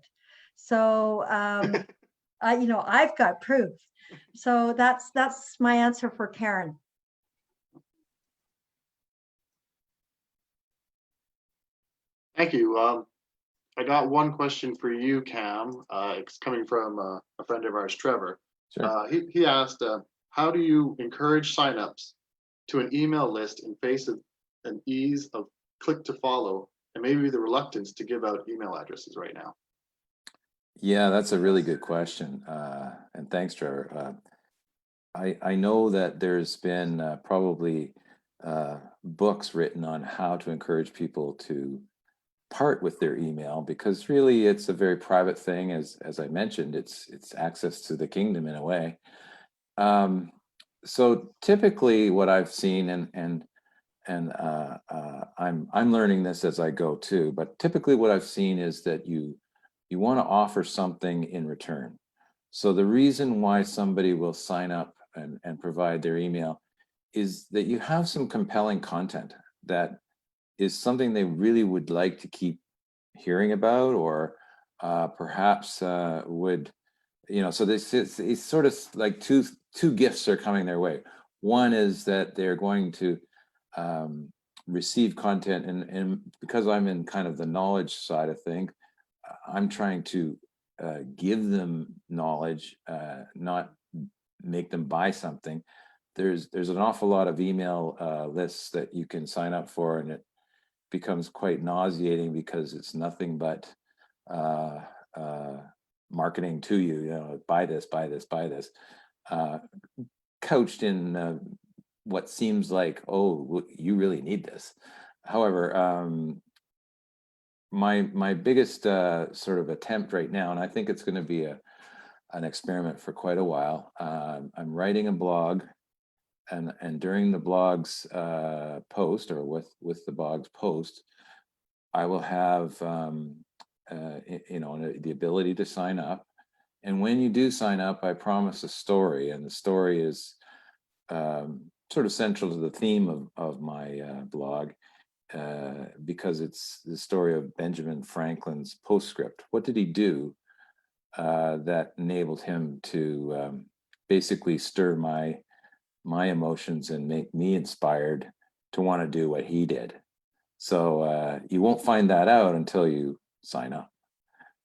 So, I've got proof. So that's my answer for Karen. Thank you. I got one question for you, Cam. It's coming from a friend of ours, Trevor. Sure. He asked, how do you encourage signups to an email list in face of an ease of click to follow, and maybe the reluctance to give out email addresses right now? Yeah, that's a really good question. And thanks, Trevor. I know that there's been probably books written on how to encourage people to part with their email, because really it's a very private thing. As I mentioned, it's access to the kingdom in a way. So typically what I've seen, and I'm learning this as I go too, but typically what I've seen is that you want to offer something in return. So the reason why somebody will sign up and provide their email is that you have some compelling content that is something they really would like to keep hearing about, or perhaps would, so this is, it's sort of like two gifts are coming their way. One is that they're going to receive content, and because I'm in kind of the knowledge side of things, I'm trying to give them knowledge, not make them buy something. There's an awful lot of email lists that you can sign up for, and it becomes quite nauseating because it's nothing but uh, marketing to you. Buy this, buy this, buy this, couched in what seems like, oh, you really need this. However, my biggest sort of attempt right now, and I think it's going to be an experiment for quite a while. I'm writing a blog, and during the blog's post, or with the blog's post, I will have the ability to sign up. And when you do sign up, I promise a story, and the story is sort of central to the theme of my blog, because it's the story of Benjamin Franklin's postscript. What did he do that enabled him to basically stir my emotions and make me inspired to want to do what he did? So you won't find that out until you sign up.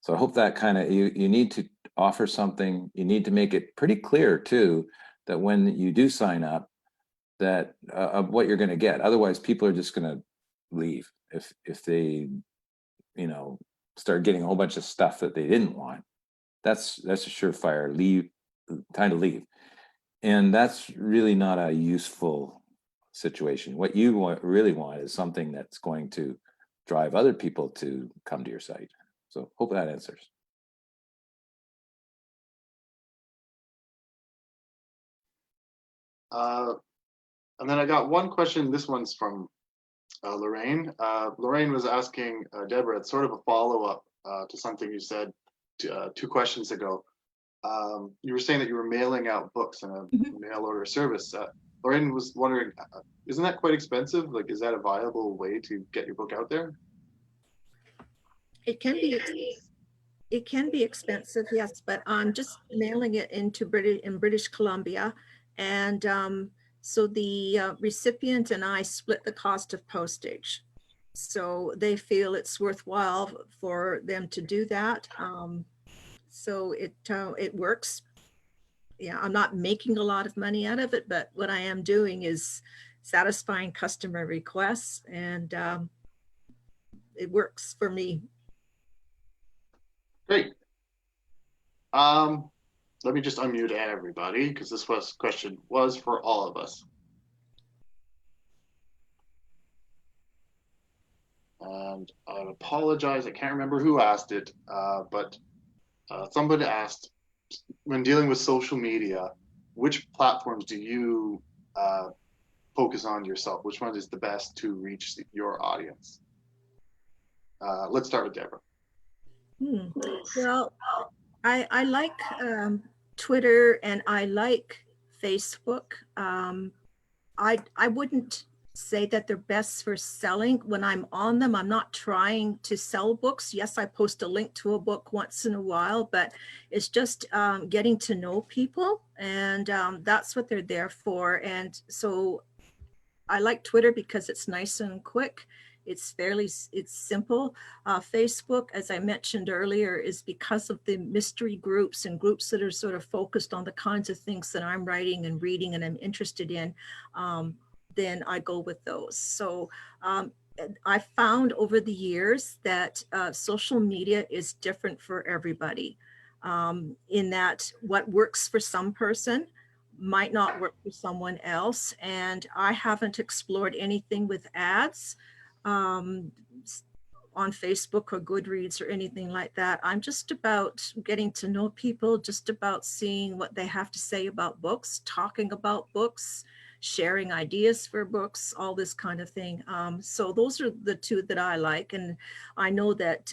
So I hope that kind of, you need to offer something. You need to make it pretty clear too, that when you do sign up, that of what you're going to get. Otherwise, people are just going to leave if they, start getting a whole bunch of stuff that they didn't want. That's a surefire leave, time to leave. And that's really not a useful situation. What you really want is something that's going to drive other people to come to your site. So hope that answers. And then I got one question. This one's from Lorraine. Lorraine was asking Debra, it's sort of a follow-up to something you said 2 questions ago. You were saying that you were mailing out books in a mail order service. Lorraine was wondering, isn't that quite expensive? Like, is that a viable way to get your book out there? It can be expensive, yes, but I'm just mailing it into British Columbia, and so the recipient and I split the cost of postage. So they feel it's worthwhile for them to do that. So it works. Yeah, I'm not making a lot of money out of it, but what I am doing is satisfying customer requests, and it works for me. Great. Let me just unmute everybody, because this question was for all of us. And I apologize, I can't remember who asked it, but somebody asked, when dealing with social media, which platforms do you focus on yourself? Which one is the best to reach your audience? Let's start with Debra. Well, I like Twitter, and I like Facebook. I wouldn't say that they're best for selling. When I'm on them, I'm not trying to sell books. Yes, I post a link to a book once in a while, but it's just getting to know people, and that's what they're there for. And so I like Twitter because it's nice and quick. It's simple. Facebook, as I mentioned earlier, is because of the mystery groups and groups that are sort of focused on the kinds of things that I'm writing and reading and I'm interested in. Then I go with those. So I found over the years that social media is different for everybody, in that what works for some person might not work for someone else. And I haven't explored anything with ads. on Facebook or Goodreads or anything like that. I'm just about getting to know people, just about seeing what they have to say about books, talking about books, sharing ideas for books, all this kind of thing. So those are the two that I like. And I know that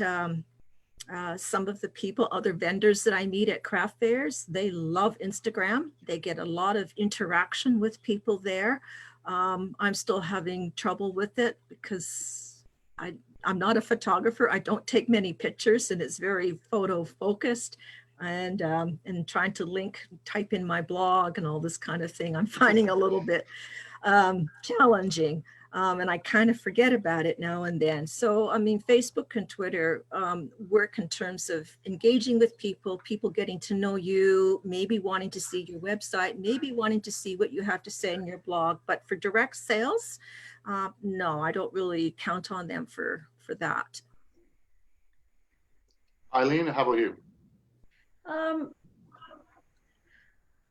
some of the people, other vendors that I meet at craft fairs, they love Instagram. They get a lot of interaction with people there. I'm still having trouble with it because I'm not a photographer. I don't take many pictures and it's very photo focused. And trying to type in my blog and all this kind of thing, I'm finding a little bit challenging. And I kind of forget about it now and then. So, I mean, Facebook and Twitter work in terms of engaging with people, people getting to know you, maybe wanting to see your website, maybe wanting to see what you have to say in your blog. But for direct sales, no, I don't really count on them for that. Eileen, how about you?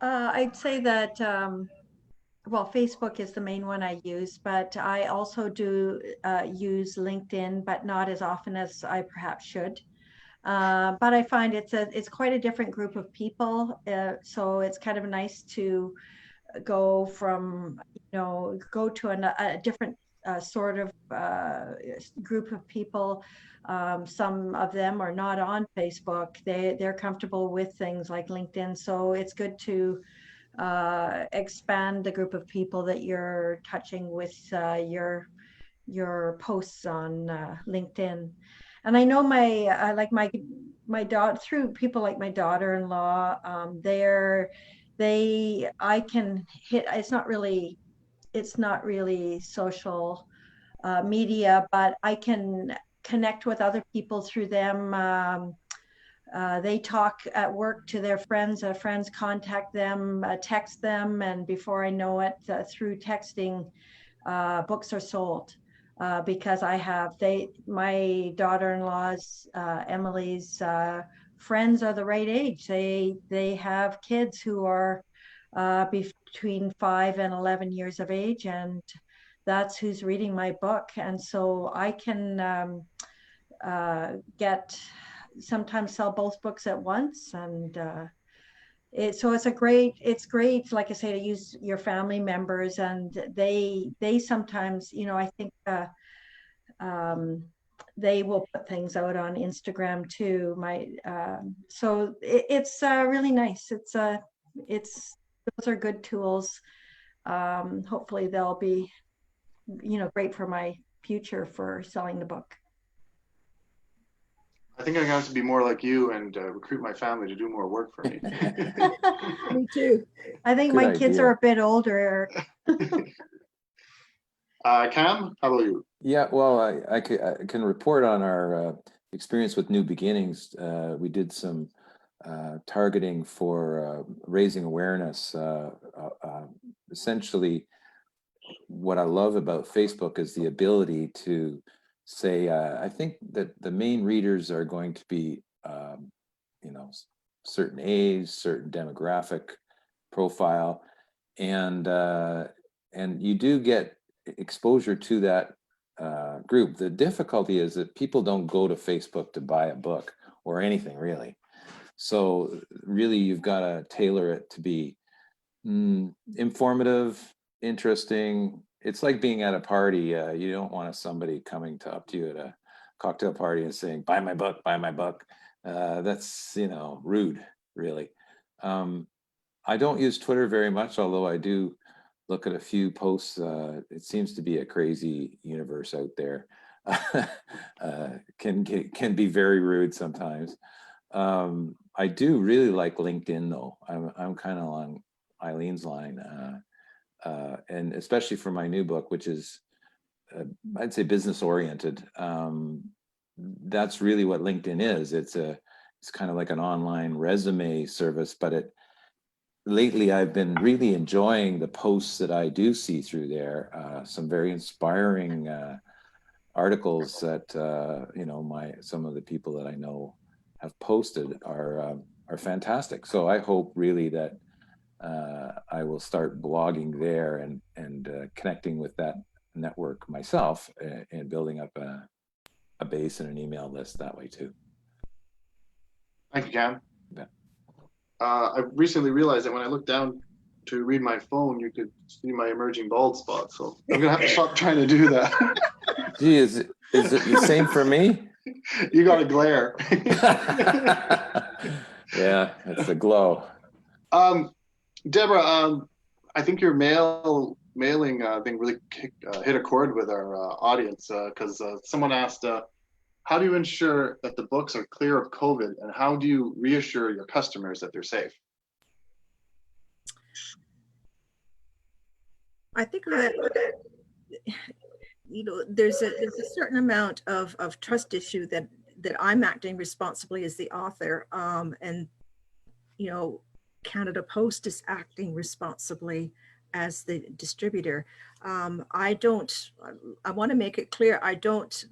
I'd say that, well, Facebook is the main one I use, but I also do use LinkedIn, but not as often as I perhaps should. But I find it's quite a different group of people. So it's kind of nice to go from, go to a different sort of group of people. Some of them are not on Facebook. They're comfortable with things like LinkedIn. So it's good to expand the group of people that you're touching with your posts on LinkedIn. And I know my daughter, through people like my daughter-in-law, I can hit, it's not really social media, but I can connect with other people through them. They talk at work to their friends, friends contact them, text them, and before I know it, through texting, books are sold. Because my daughter-in-law's, Emily's friends are the right age. They have kids who are between 5 and 11 years of age, and that's who's reading my book. And so I can sometimes sell both books at once. And so it's great, like I say, to use your family members, and they sometimes, I think they will put things out on Instagram too. So it's really nice. Those are good tools. Hopefully they'll be, great for my future for selling the book. I think I'm going to have to be more like you and recruit my family to do more work for me. Me too. I think Good my kids idea. are a bit older. Cam, how about you? Yeah, well, I can report on our experience with New Beginnings. We did some targeting for raising awareness. Essentially, what I love about Facebook is the ability to say, I think that the main readers are going to be, certain age, certain demographic profile, and you do get exposure to that group. The difficulty is that people don't go to Facebook to buy a book or anything really. So really, you've got to tailor it to be informative, interesting. It's like being at a party. You don't want somebody coming up to you at a cocktail party and saying, buy my book, buy my book. That's, rude, really. I don't use Twitter very much, although I do look at a few posts. It seems to be a crazy universe out there. Can be very rude sometimes. I do really like LinkedIn though. I'm kind of along Eileen's line, and especially for my new book, which is I'd say business oriented. That's really what LinkedIn is. It's kind of like an online resume service, but lately I've been really enjoying the posts that I do see through there. Some very inspiring articles that some of the people that I know have posted are fantastic. So I hope really that I will start blogging there and connecting with that network myself and building up a base and an email list that way too. Thank you, Cam. Yeah. I recently realized that when I looked down to read my phone, you could see my emerging bald spot. So I'm gonna have to stop trying to do that. Gee, is it the same for me? You got a glare. Yeah, it's a glow. Debra, I think your mailing thing really hit a chord with our audience because someone asked, how do you ensure that the books are clear of COVID, and how do you reassure your customers that they're safe? I think that there's a certain amount of trust issue that I'm acting responsibly as the author, and Canada Post is acting responsibly as the distributor. I want to make it clear, I don't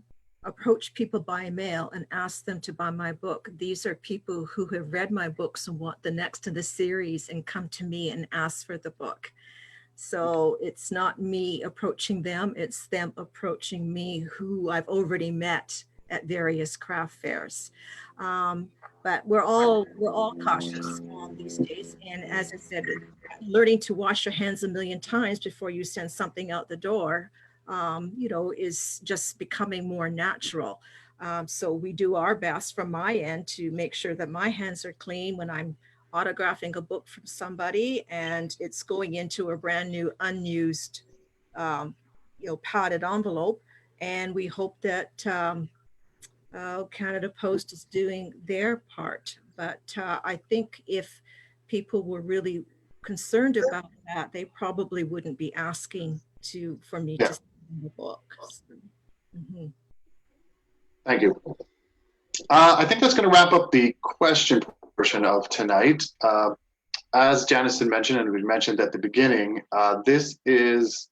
approach people by mail and ask them to buy my book. These are people who have read my books and want the next in the series and come to me and ask for the book. So it's not me approaching them, it's them approaching me who I've already met at various craft fairs. But we're all cautious these days. And as I said, learning to wash your hands a million times before you send something out the door, is just becoming more natural. So we do our best from my end to make sure that my hands are clean when I'm autographing a book from somebody and it's going into a brand new unused padded envelope, and we hope that Canada Post is doing their part. But I think if people were really concerned about that, they probably wouldn't be asking for me to send the book. Mhm. Thank you. I think that's going to wrap up the question portion of tonight. As Janice had mentioned, and we mentioned at the beginning, this is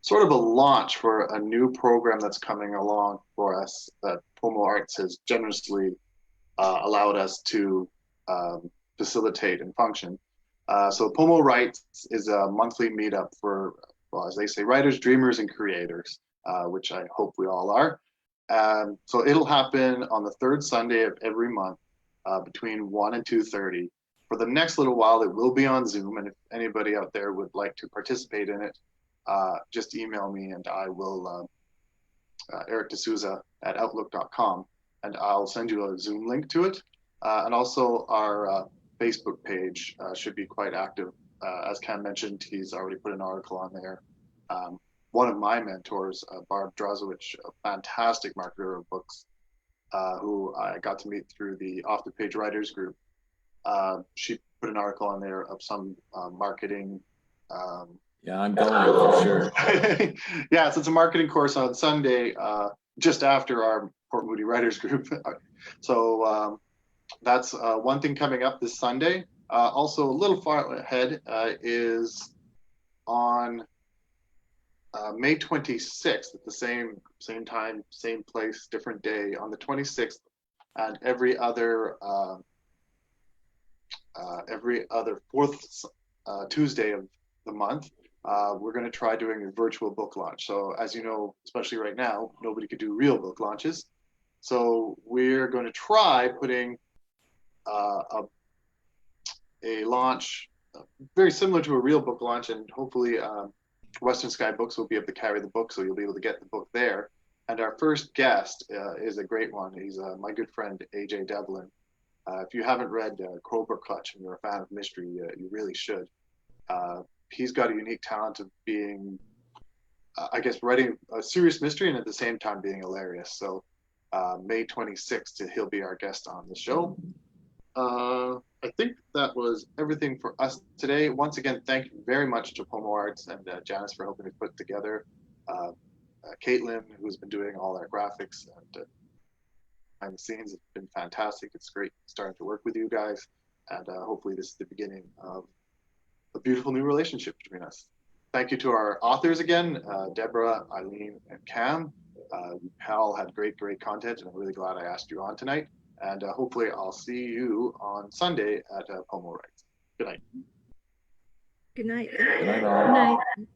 sort of a launch for a new program that's coming along for us that PoMo Writes has generously allowed us to facilitate and function. So PoMo Writes is a monthly meetup for, well, as they say, writers, dreamers, and creators, which I hope we all are. So it'll happen on the third Sunday of every month between 1 and 2:30. For the next little while, it will be on Zoom, and if anybody out there would like to participate in it, just email me and I will, Erik D'Souza at outlook.com, and I'll send you a Zoom link to it. And also our Facebook page should be quite active. As Cam mentioned, he's already put an article on there. One of my mentors, Barb Drozowicz, a fantastic marketer of books, who I got to meet through the Off the Page Writers group. She put an article on there of some marketing. Yeah, I'm going for sure. Yeah, so it's a marketing course on Sunday, just after our Port Moody Writers group. So that's one thing coming up this Sunday. Also, a little far ahead is on May 26th at the same time, same place, different day, on the 26th, and every other fourth Tuesday of the month, we're going to try doing a virtual book launch. So as you know, especially right now, nobody could do real book launches. So we're going to try putting a launch very similar to a real book launch, and hopefully Western Sky Books will be able to carry the book, so you'll be able to get the book there. And our first guest is a great one. He's my good friend, AJ Devlin. If you haven't read Cobra Clutch and you're a fan of mystery, you really should. He's got a unique talent of being, I guess, writing a serious mystery and at the same time being hilarious. So May 26th, he'll be our guest on the show. I think that was everything for us today. Once again, thank you very much to PoMo Writes and Janice for helping to put together. Caitlin, who's been doing all our graphics and behind the scenes, it's been fantastic. It's great starting to work with you guys, and hopefully this is the beginning of a beautiful new relationship between us. Thank you to our authors again, Debra, Eileen, and Cam. You all had great content, and I'm really glad I asked you on tonight. And hopefully I'll see you on Sunday at PoMo Writes. Good night. Good night. Good night, all. Good night.